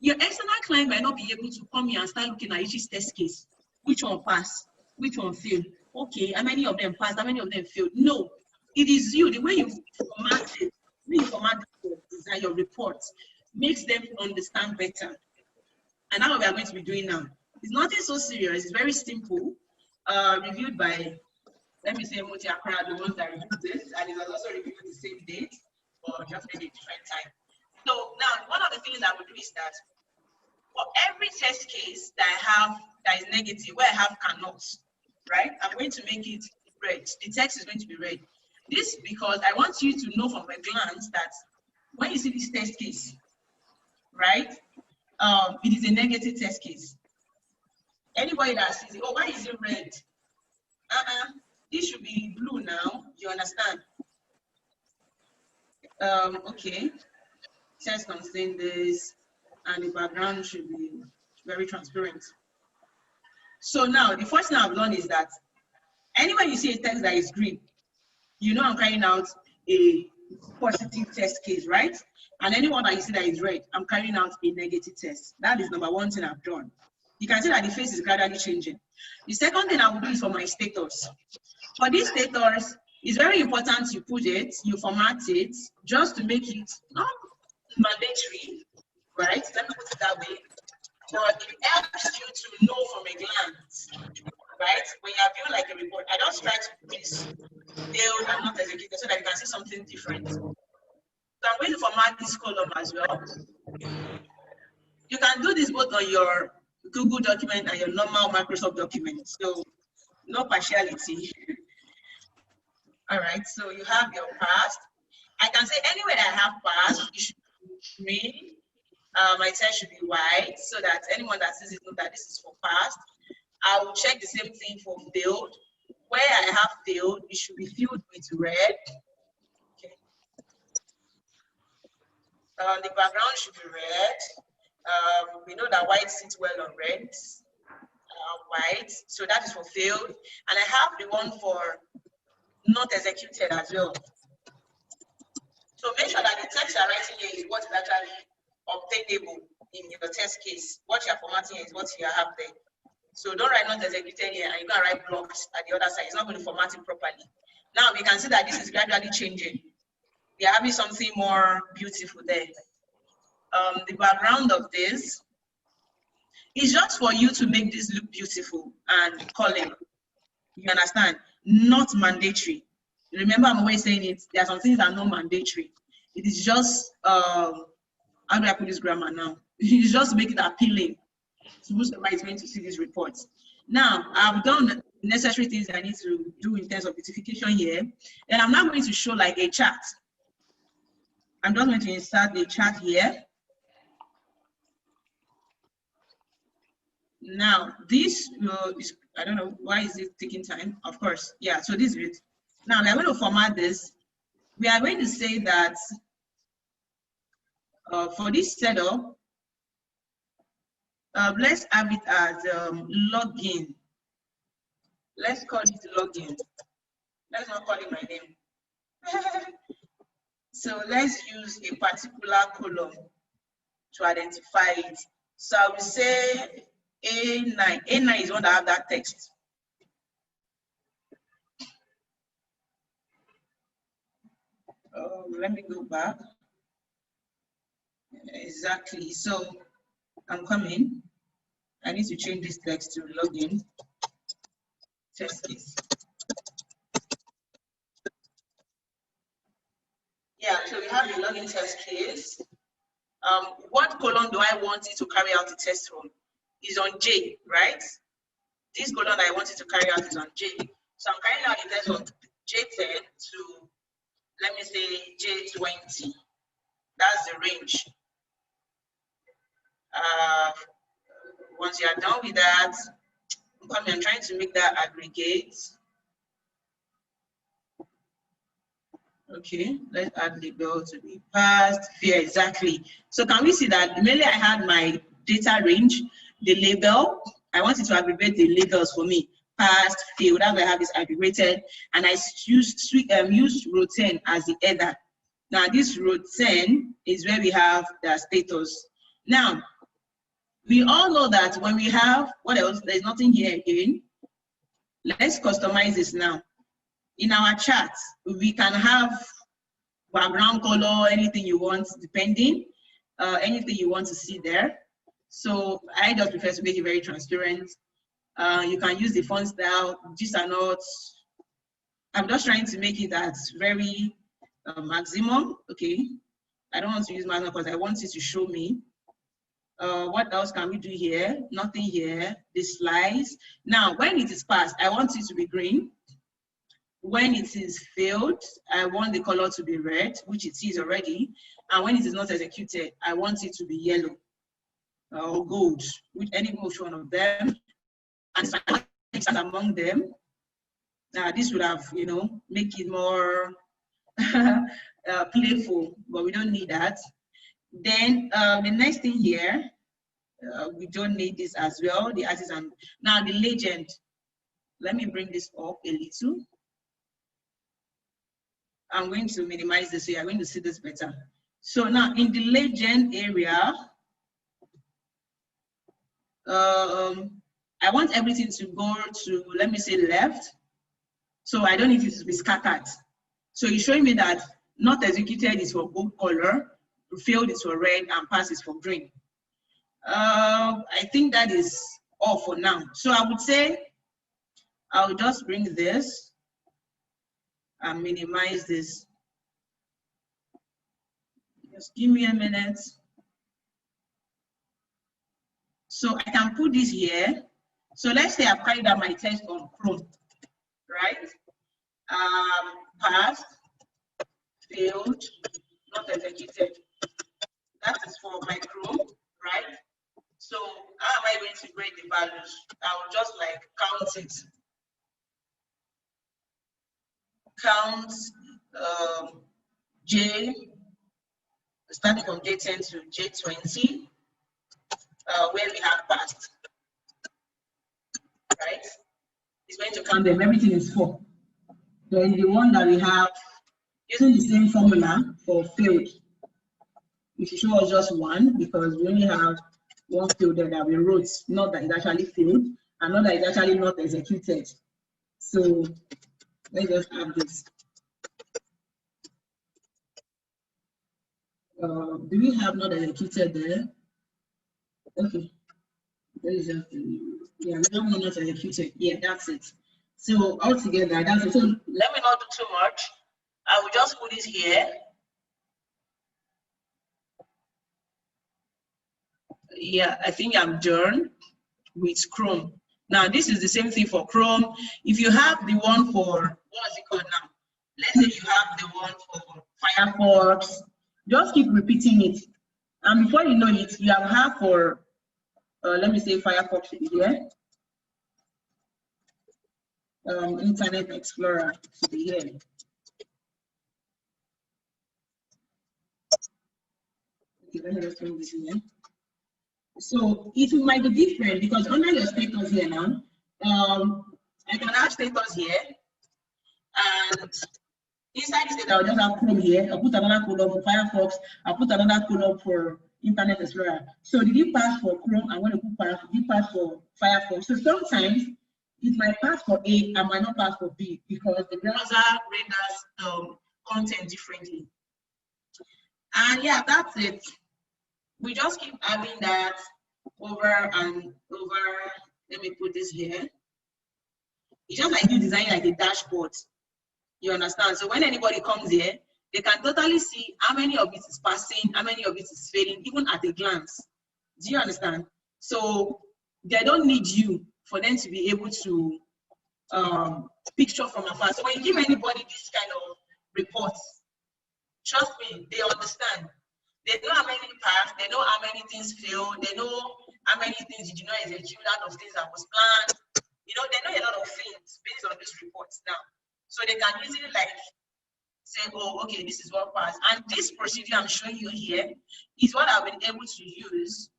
your external client might not be able to come here and start looking at each test case. Which one passed? Which one failed? Okay, how many of them passed? How many of them failed? No, it is you. The way you format it, the way you format the design, your reports, makes them understand better. And that's what we are going to be doing now. It's nothing so serious. It's very simple. Reviewed by, let me say, Moti Akra, the ones that reviewed this, and it was also reviewed the same date, or just maybe a different time. So now, one of the things I would do is that for every test case that I have that is negative, where I have cannot, right? I'm going to make it red. The text is going to be red. This because I want you to know from a glance that when you see this test case, right? It is a negative test case. Anybody that sees it, oh, why is it red? This should be blue now. You understand? Okay. Test contain this, and the background should be very transparent. So now, the first thing I've learned is that anywhere you see a text that is green, you know I'm carrying out a positive test case, right? And anyone that you see that is red, I'm carrying out a negative test. That is number one thing I've done. You can see that the face is gradually changing. The second thing I will do is for my status. For this status, it's very important you put it, you format it, just to make it not mandatory, right? Let me put it that way. But it helps you to know from a glance, right? When you are viewing like a report, I just try to put this failed and not executed so that you can see something different. So I'm going to format this column as well. You can do this both on your Google document and your normal Microsoft document. So no partiality. All right, so you have your past. I can say anywhere that I have past, it should be green. My text should be white so that anyone that sees it knows that this is for past. I will check the same thing for failed. Where I have failed, it should be filled with red. Okay. The background should be red. We know that white sits well on red. White, so that is for failed. And I have the one for not executed as well. So make sure that the text you're writing here is what is actually obtainable in your test case. What you're formatting is what you have there. So don't write not executed here and you can write blocks at the other side. It's not going to format it properly. Now we can see that this is gradually changing. We are having something more beautiful there. The background of this is just for you to make this look beautiful and color. You understand? Not mandatory. Remember, I'm always saying it. There are some things that are not mandatory. It is just how do I put this grammar now? It's just to make it appealing to whoever is going to see these reports. Now, I've done the necessary things I need to do in terms of beautification here. And I'm now going to show like a chart. I'm just going to insert the chart here. Now, this is, I don't know, why is it taking time? Of course, yeah, so this is it. Now, we are going to format this. We are going to say that for this setup, let's have it as login. Let's call it login. Let's not call it my name. So let's use a particular column to identify it. So I will say A9. A9 is one that have that text. Let me go back. Exactly. So I'm coming. I need to change this text to login test case. Yeah, so we have the login test case. What column do I want it to carry out the test from? Is on J, right? This column that I want it to carry out is on J. So I'm carrying out the test from J10 to, let me say, J20. That's the range. Once you are done with that, I'm trying to make that aggregate. Okay, let's add label to be passed. Yeah, exactly. So can we see that immediately I had my data range, the label. I want it to aggregate the labels for me. Passed, failed. That's why I have this aggregated, and I use row 10 as the header. Now this row 10 is where we have the status. Now we all know that when we have what else? There's nothing here again. Let's customize this now. In our chat, we can have background color, anything you want, depending, anything you want to see there. So I just prefer to make it very transparent. You can use the font style. These are not, I'm just trying to make it at very maximum. Okay, I don't want to use maximum because I want it to show me. What else can we do here? Nothing here. The slides. Now, when it is passed, I want it to be green. When it is failed, I want the color to be red, which it is already. And when it is not executed, I want it to be yellow or gold, with any one of them. And among them, this would have, make it more playful, but we don't need that. Then the next thing here, we don't need this as well, the artisan. Now the legend, let me bring this up a little. I'm going to minimize this so you're going to see this better. So now in the legend area, I want everything to go to, let me say, left. So I don't need it to be scattered. So it's showing me that not executed is for gold color, failed is for red, and pass is for green. I think that is all for now. So I would say I'll just bring this and minimize this. Just give me a minute. So I can put this here. So let's say I've carried out my test on Chrome, right? Passed, failed, not executed. That is for my Chrome, right? So how am I going to grade the values? I will just like count it. Count J, starting from J10 to J20, where we have passed, right? It's going to count them, everything is 4. Then the one that we have, using the same formula for failed, it should show us just 1 because we only have 1 failed there that we wrote, not that it actually failed, and not that it's actually not executed. So let's just add this. Do we have not executed there? Okay. There is just, yeah, we have not executed. Yeah, that's it. So altogether, that's it. So let me not do too much. I will just put this here. Yeah, I think I'm done with Chrome. Now, this is the same thing for Chrome. If you have the one for, what's it called now? Let's say you have the one for Firefox, just keep repeating it. And before you know it, you have for, let me say Firefox here. Internet Explorer to be here. Okay, let me just bring this here. So it might be different because under your status here now, I can have status here, And inside this data, I'll just have Chrome here. I'll put another column for Firefox. I'll put another column for Internet Explorer. So did it pass for Chrome? I'm going to put pass. Did it pass for Firefox? So sometimes it might pass for A and might not pass for B because the browser renders content differently. And yeah, that's it. We just keep having that over and over. Let me put this here. It's just like you design like a dashboard. You understand? So when anybody comes here, they can totally see how many of it is passing, how many of it is failing, even at a glance. Do you understand? So they don't need you for them to be able to picture from afar. So when you give anybody this kind of reports, trust me, they understand. They know how many pass, they know how many things fail, they know how many things you do not execute out of things that was planned. You know, they know a lot of things based on these reports now. So they can easily like say, oh, okay, this is what passed. And this procedure I'm showing you here is what I've been able to use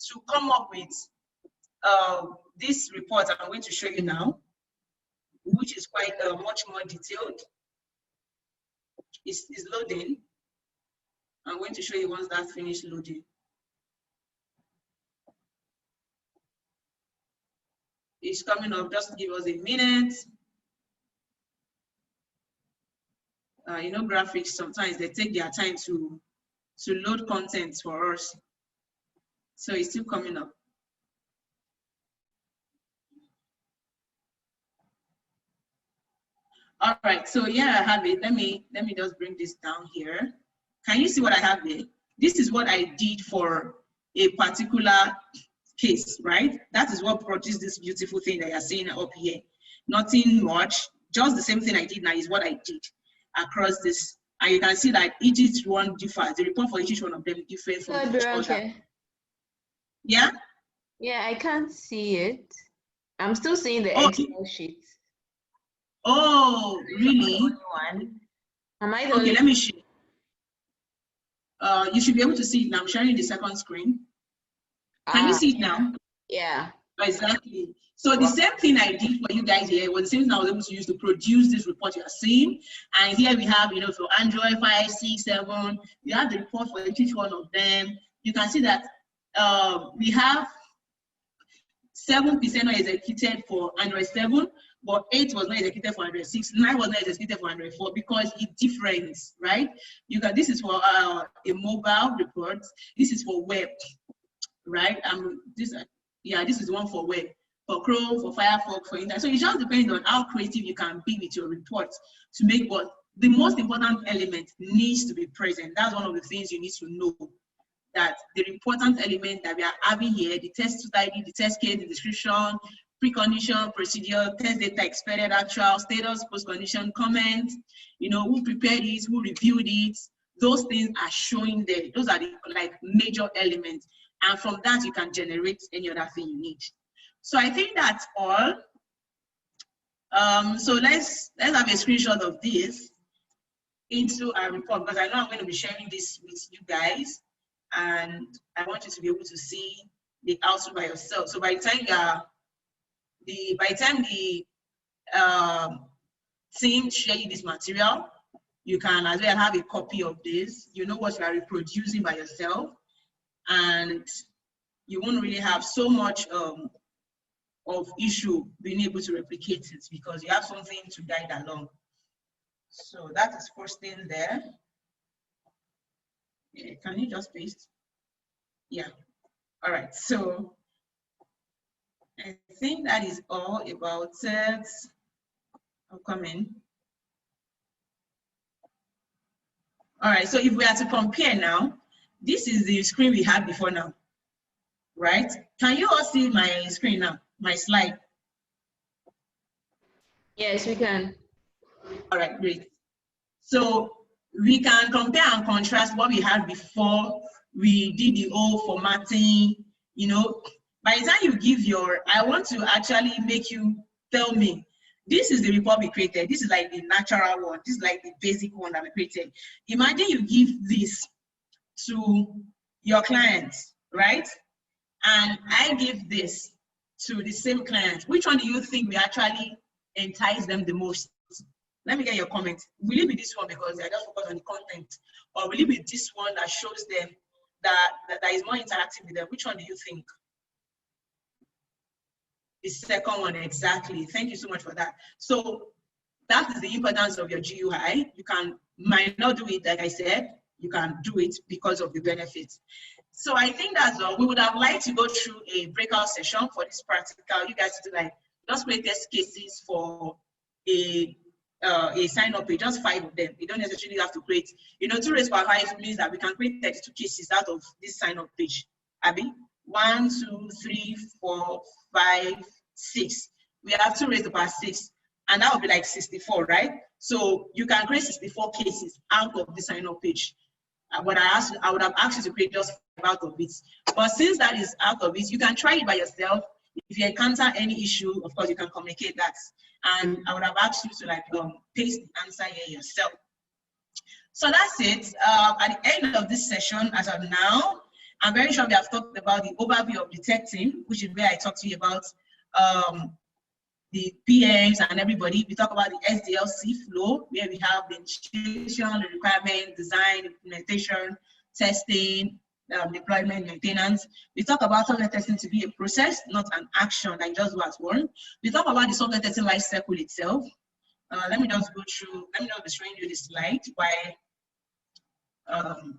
to come up with this report I'm going to show you now, which is quite much more detailed. It's loading. I'm going to show you once that's finished loading. It's coming up, just give us a minute. You know, graphics, sometimes they take their time to load content for us. So it's still coming up. All right, so yeah, I have it. Let me just bring this down here. Can you see what I have there? This is what I did for a particular case, right? That is what produced this beautiful thing that you're seeing up here. Nothing much, just the same thing I did now is what I did across this. And you can see that each one differs. The report for each one of them different from each other. Yeah? Yeah, I can't see it. I'm still seeing the Excel sheet. Oh, really? One. Am I the okay, let me show you. You should be able to see it now. I'm sharing the second screen. Can you see it now? Yeah. Exactly. So the same thing I did for you guys here was the same thing I was able to use to produce this report you are seeing. And here we have, you know, for Android 5, 6, 7, you have the report for each one of them. You can see that we have 7% not executed for Android 7, but 8 was not executed for Android 6, 9 was not executed for Android 4 because it's different, right? You can, this is for a mobile report, this is for web, right? This is one for web, for Chrome, for Firefox, for Internet. So it just depends on how creative you can be with your reports to make what the most important element needs to be present. That's one of the things you need to know. That the important element that we are having here, the test ID, the test case, the description, precondition, procedure, test data, expected actual, status, post-condition, comment, you know, who prepared it, who reviewed it, those things are showing there. Those are the like major elements. And from that, you can generate any other thing you need. So I think that's all. So let's have a screenshot of this into our report, because I know I'm going to be sharing this with you guys. And I want you to be able to see the output by yourself. So by the time the team share you this material, you can as well have a copy of this. You know what you are reproducing by yourself, and you won't really have so much of issue being able to replicate it because you have something to guide along. So that is first thing there. Can you just paste? Yeah. All right. So I think that is all about it. I'll come in. All right. So if we are to compare now, this is the screen we had before now, right? Can you all see my screen now, my slide? Yes, we can. All right, great. So we can compare and contrast what we had before we did the whole formatting. You know, by the time you give your, I want to actually make you tell me, this is the report we created. This is like the natural one. This is like the basic one that we created. Imagine you give this to your clients, right? And I give this to the same client. Which one do you think will actually entice them the most? Let me get your comment. Will it be this one because they are just focused on the content? Or will it be this one that shows them that is more interactive with them? Which one do you think? The second one, exactly. Thank you so much for that. So that is the importance of your GUI. You might not do it, like I said, you can do it because of the benefits. So I think that's all. We would have liked to go through a breakout session for this practical. You guys do like, just create test cases for a sign-up page, just 5 of them. You don't necessarily have to create, 2 raised by 5 means that we can create 32 cases out of this sign-up page. Abby, 1, 2, 3, 4, 5, 6. We have 2 raised by 6, and that would be like 64, right? So you can create 64 cases out of the sign-up page. But I would have asked you to create just 5 out of it. But since that is out of it, you can try it by yourself. If you encounter any issue, of course, you can communicate that. And I would have asked you to like paste the answer here yourself. So that's it. At the end of this session, as of now, I'm very sure we have talked about the overview of detecting, which is where I talked to you about the PMs and everybody. We talk about the SDLC flow, where we have the institution, the requirement, design, implementation, testing, deployment, maintenance. We talk about software testing to be a process, not an action that you just do at one. We talk about the software testing life cycle itself. Let me just go through, let me just be showing you this slide.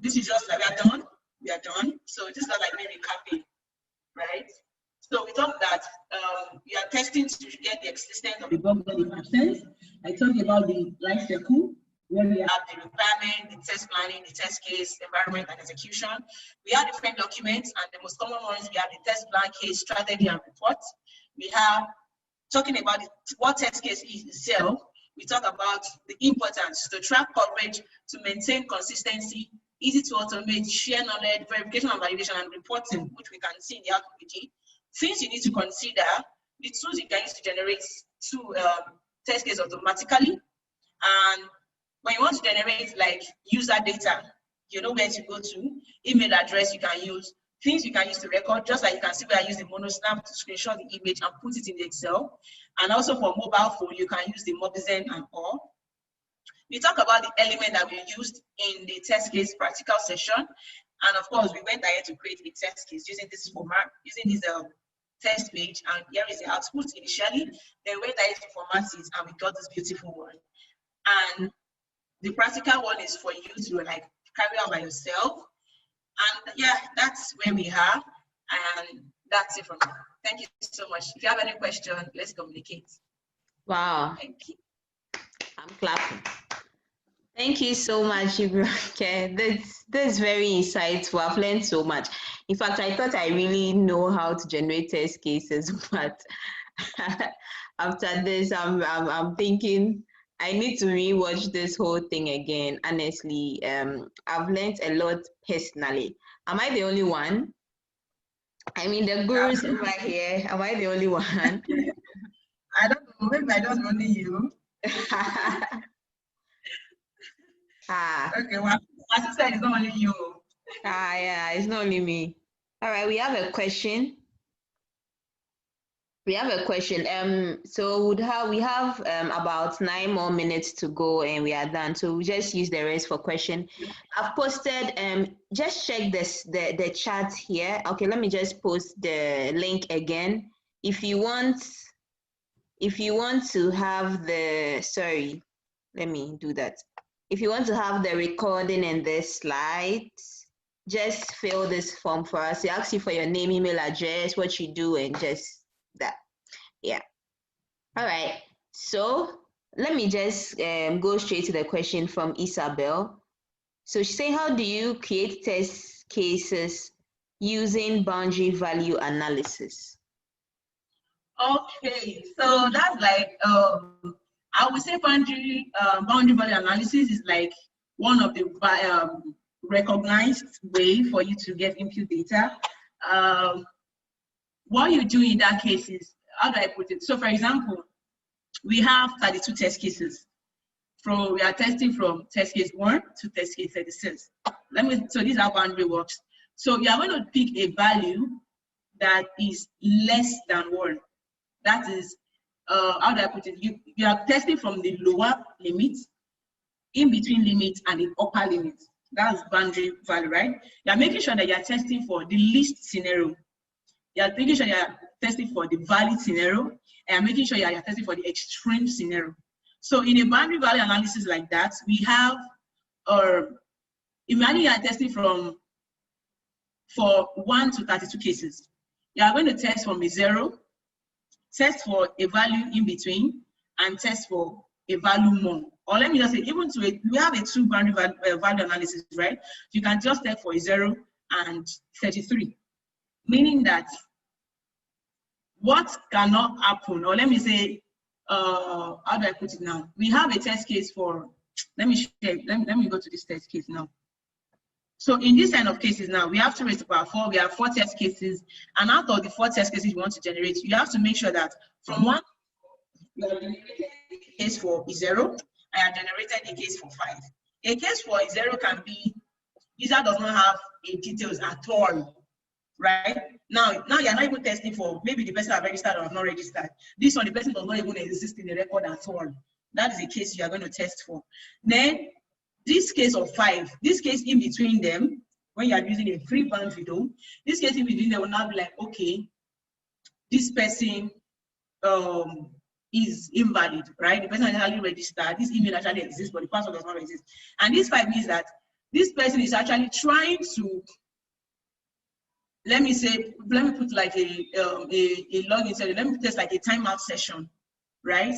This is just like we are done. So this is not like maybe recapping, right? So we talked that we are testing to get the existence of the bug in absence. I told you about the life cycle, where we have the requirement, the test planning, the test case, environment, and execution. We have different documents, and the most common ones, we have the test plan, case, strategy, and report. We have talking about what test case is itself. We talk about the importance to track coverage, to maintain consistency, easy to automate, share knowledge, verification and validation, and reporting, which we can see in the RPG. Things you need to consider, the tools you can use to generate test cases automatically. And when you want to generate like user data, you know where to go to, email address you can use, things you can use to record, just like you can see where I use the MonoSnap to screenshot the image and put it in the Excel. And also for mobile phone, you can use the Mobizen and all. We talk about the element that we used in the test case practical session. And of course, we went ahead to create a test case using this format, using this test page. And here is the output initially. Then we went ahead to format it, and we got this beautiful one. And the practical one is for you to like carry out by yourself. And yeah, that's where we are. And that's it from me. Thank you so much. If you have any question, let's communicate. Wow. Thank you. I'm clapping. Thank you so much, Ibrahim. That's very insightful. I've learned so much. In fact, I thought I really know how to generate test cases, but after this, I'm thinking I need to rewatch this whole thing again. Honestly, I've learned a lot personally. Am I the only one? I mean, the gurus over here. Am I the only one? I don't know. Maybe I don't only you. Okay, well, as you said, it's not only you. Yeah, it's not only me. All right, we have a question. So we have about 9 more minutes to go and we are done. So we just use the rest for question. I've posted, just check the chat here. Okay, let me just post the link again. If you want to have let me do that. If you want to have the recording and the slides, just fill this form for us. It asks you for your name, email address, what you do, and just that. Yeah. All right. So let me just go straight to the question from Isabel. So she's saying, how do you create test cases using boundary value analysis? Okay, so that's like I would say boundary value analysis is like one of the recognized way for you to get input data. What you do in that case is, how do I put it? So for example, we have 32 test cases. We are testing from test case 1 to test case 36. So this is how boundary works. So you are going to pick a value that is less than 1. That is how do I put it? You are testing from the lower limit, in between limit, and the upper limit. That's boundary value, right? You are making sure that you are testing for the least scenario. You are making sure you are testing for the valid scenario, and making sure you are testing for the extreme scenario. So in a boundary value analysis like that, we have, imagine you are testing for 1 to 32 cases. You are going to test from a 0, test for a value in between, and test for a value more. Or let me just say, even to we have a 2 boundary value analysis, right? You can just test for a 0 and 33, meaning that what cannot happen, or let me say, how do I put it now? We have a test case for, let me go to this test case now. So in this kind of cases now, we have 2 raised to the power 4, we have 4 test cases, and out of the 4 test cases you want to generate, you have to make sure that from 1, you have generated a case for a 0, and you have generated a case for 5. A case for a 0 can be, user does not have a details at all, right? Now you're not even testing for, maybe the person have registered or have not registered. This one, the person does not even exist in the record at all. That is a case you are going to test for. Then, this case of 5, this case in between them, when you are using a free boundary though, this case in between them will now be like, okay, this person is invalid, right? The person actually registered, this email actually exists, but the password does not exist. And this 5 means that this person is actually trying to, let me put like a login session, let me test like a timeout session, right?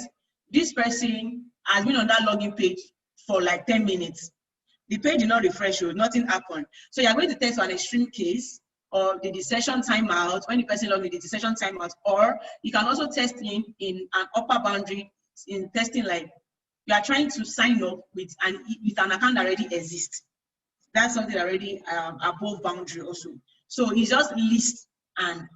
This person has been on that login page for like 10 minutes. The page did not refresh, nothing happened. So you're going to test an extreme case, or the session timeout, when the person logged in, the session timeout, or you can also test in an upper boundary, in testing like you are trying to sign up with an account that already exists. That's something already above boundary also. So it's just least and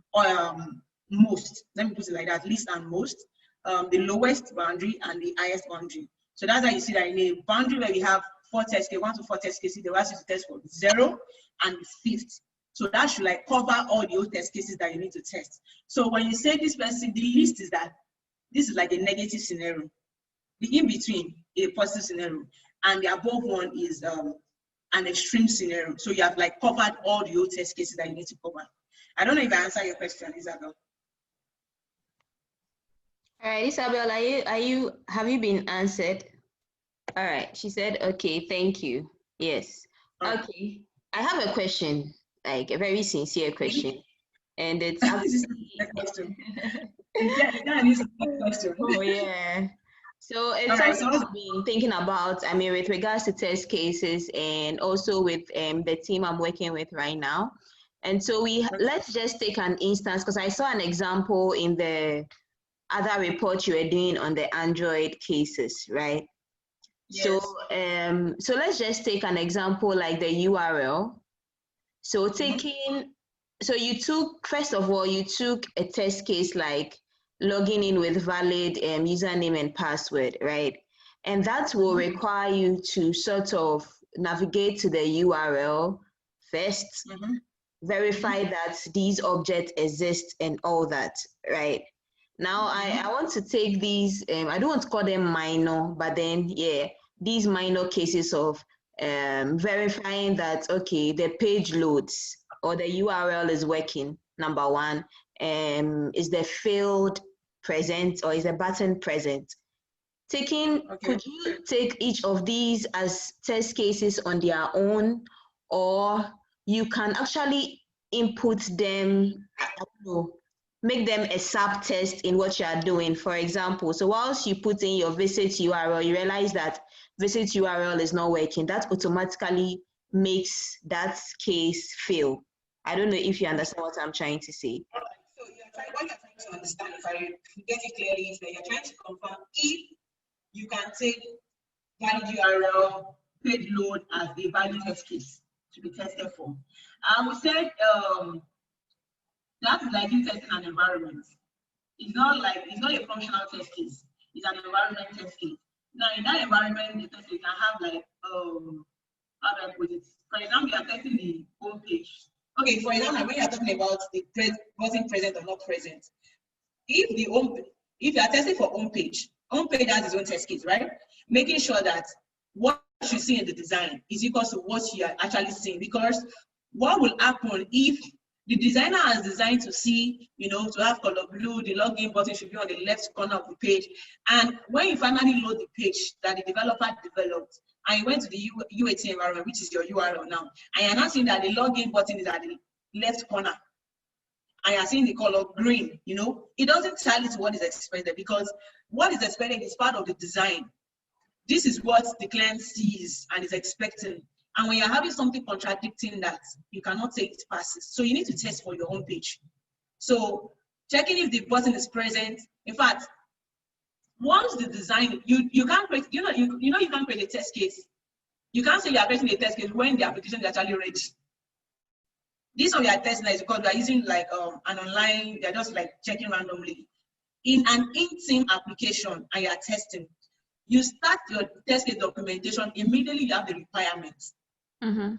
most. Let me put it like that: least and most, the lowest boundary and the highest boundary. So that's how you see that in a boundary where we have 4 test cases, 1 to 4 test cases, they will ask you to test for 0 and 5th. So that should like cover all the old test cases that you need to test. So when you say this person, the least is that this is like a negative scenario, the in between a positive scenario, and the above one is an extreme scenario. So you have like covered all the old test cases that you need to cover. I don't know if I answered your question, Isabel. All right, Isabel, have you been answered? All right, she said, okay, thank you. Yes. Okay, I have a question, like a very sincere question. And it's actually... Oh, yeah. So it's also been thinking about, I mean, with regards to test cases and also with the team I'm working with right now. And so let's just take an instance, because I saw an example in the other report you were doing on the Android cases, right? Yes. So let's just take an example like the URL. So so you took, first of all, you took a test case like logging in with valid username and password, right? And that will require you to sort of navigate to the URL first, verify that these objects exist and all that, right? Now, I want to take these, I don't want to call them minor, but then, yeah, these minor cases of verifying that, okay, the page loads or the URL is working, number 1, is the field present or is the button present? Could you take each of these as test cases on their own, or you can actually input them, I don't know, make them a sub-test in what you are doing? For example, so whilst you put in your visit URL, you realize that visit URL is not working, that automatically makes that case fail. I don't know if you understand what I'm trying to say. All right. So what you're trying to understand, if I get it clearly, is that you're trying to confirm if you can take valid URL, page load as a valid test case to be tested for. We said that is like you testing an environment. It's not a functional test case. It's an environment test case. Now in that environment, the test case can have like how do I put it? For example, you are testing the home page. Okay, for example, when you are talking about the button present or not present, if if you are testing for home page has its own test case, right? Making sure that what you see in the design is equal to what you are actually seeing, because what will happen if the designer has designed to see, to have color blue, the login button should be on the left corner of the page. And when you finally load the page that the developer developed, and you went to the UAT environment, which is your URL now, and you're now seeing that the login button is at the left corner, and you're seeing the color green, it doesn't tally to what is expected, because what is expected is part of the design. This is what the client sees and is expecting. And when you're having something contradicting that, you cannot take it passes. So you need to test for your own page. So checking if the button is present. In fact, once the design, you can't create, you can't create a test case. You can't say you are creating a test case when the application is actually ready. This one we are testing is because we are using like an online, they're just like checking randomly. In an in-team application and you are testing, you start your test case documentation, immediately you have the requirements. Mm-hmm.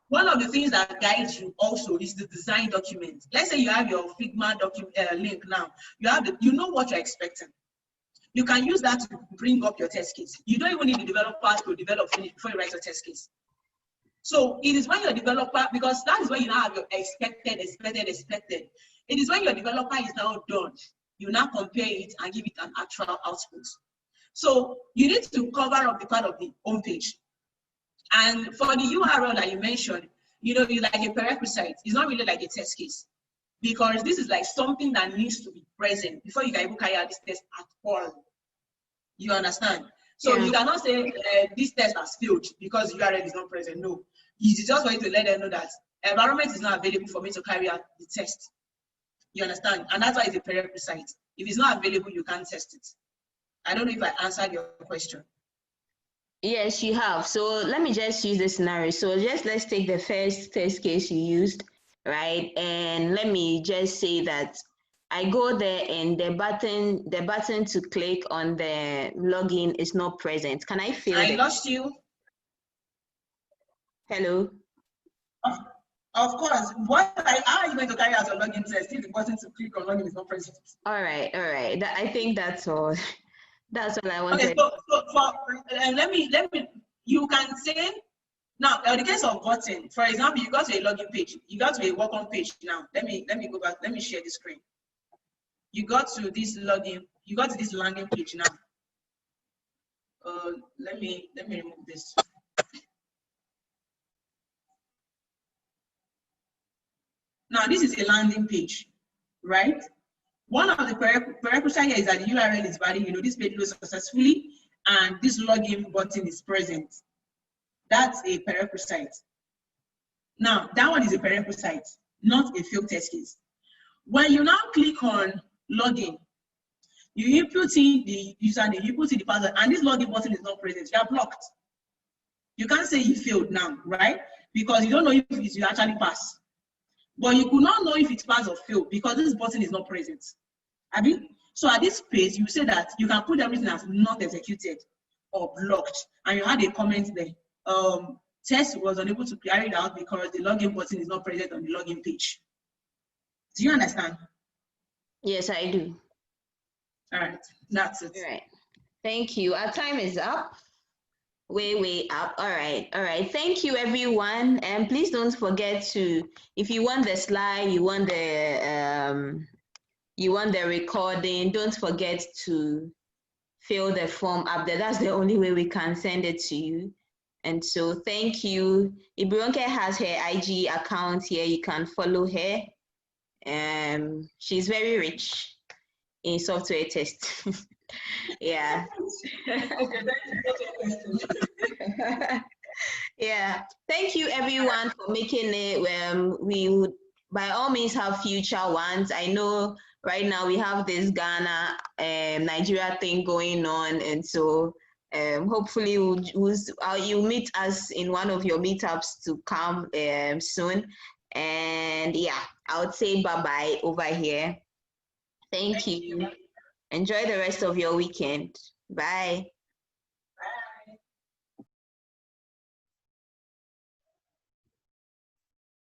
One of the things that guides you also is the design document. Let's say you have your Figma document link now. You know what you're expecting. You can use that to bring up your test case. You don't even need the developer to develop finish before you write your test case. So it is when your developer, because that is when you now have your expected. It is when your developer is now done, you now compare it and give it an actual output. So you need to cover up the part of the home page. And for the URL that you mentioned, it's like a prerequisite. It's not really like a test case, because this is like something that needs to be present before you can even carry out this test at all. You understand? So you cannot say this test has failed because URL is not present. No, it's just for you to let them know that environment is not available for me to carry out the test. You understand? And that's why it's a prerequisite. If it's not available, you can't test it. I don't know if I answered your question. Yes, you have. So let me just use the scenario. So let's take the first test case you used, right? And let me just say that I go there and the button to click on the login is not present. Can I fill it? I lost you. Hello? Of course. How are you going to carry out a login test if the button to click on login is not present? All right. I think that's all. That's all I wanted. Okay, let me, you can say, now, in the case of button, for example, you got to a login page, you got to a welcome page now. Let me go back, let me share the screen. You got to this login, you got to this landing page now. Let me remove this. Now, this is a landing page, right? One of the prerequisites here is that the URL is valid, this page loads successfully, and this login button is present. That's a prerequisite. Now, that one is a prerequisite, not a field test case. When you now click on login, you input in the username, you put in the password, and this login button is not present. You are blocked. You can't say you failed now, right? Because you don't know if you actually pass. But you could not know if it passed or failed because this button is not present. So at this page, you say that you can put everything as not executed or blocked, and you had a comment there. Test was unable to carry it out because the login button is not present on the login page. Do you understand? Yes, I do. All right, that's it. All right. Thank you. Our time is up. Way up. All right. Thank you, everyone. And please don't forget to, if you want the slide, you want the recording, don't forget to fill the form up there. That's the only way we can send it to you. And so thank you. Ibronke has her IG account here. You can follow her. She's very rich in software tests. Yeah. Yeah. Thank you, everyone, for making it. We would by all means have future ones. I know right now we have this Ghana Nigeria thing going on, and so hopefully you'll meet us in one of your meetups to come soon. And yeah, I would say bye-bye over here. Thank you. Enjoy the rest of your weekend. Bye.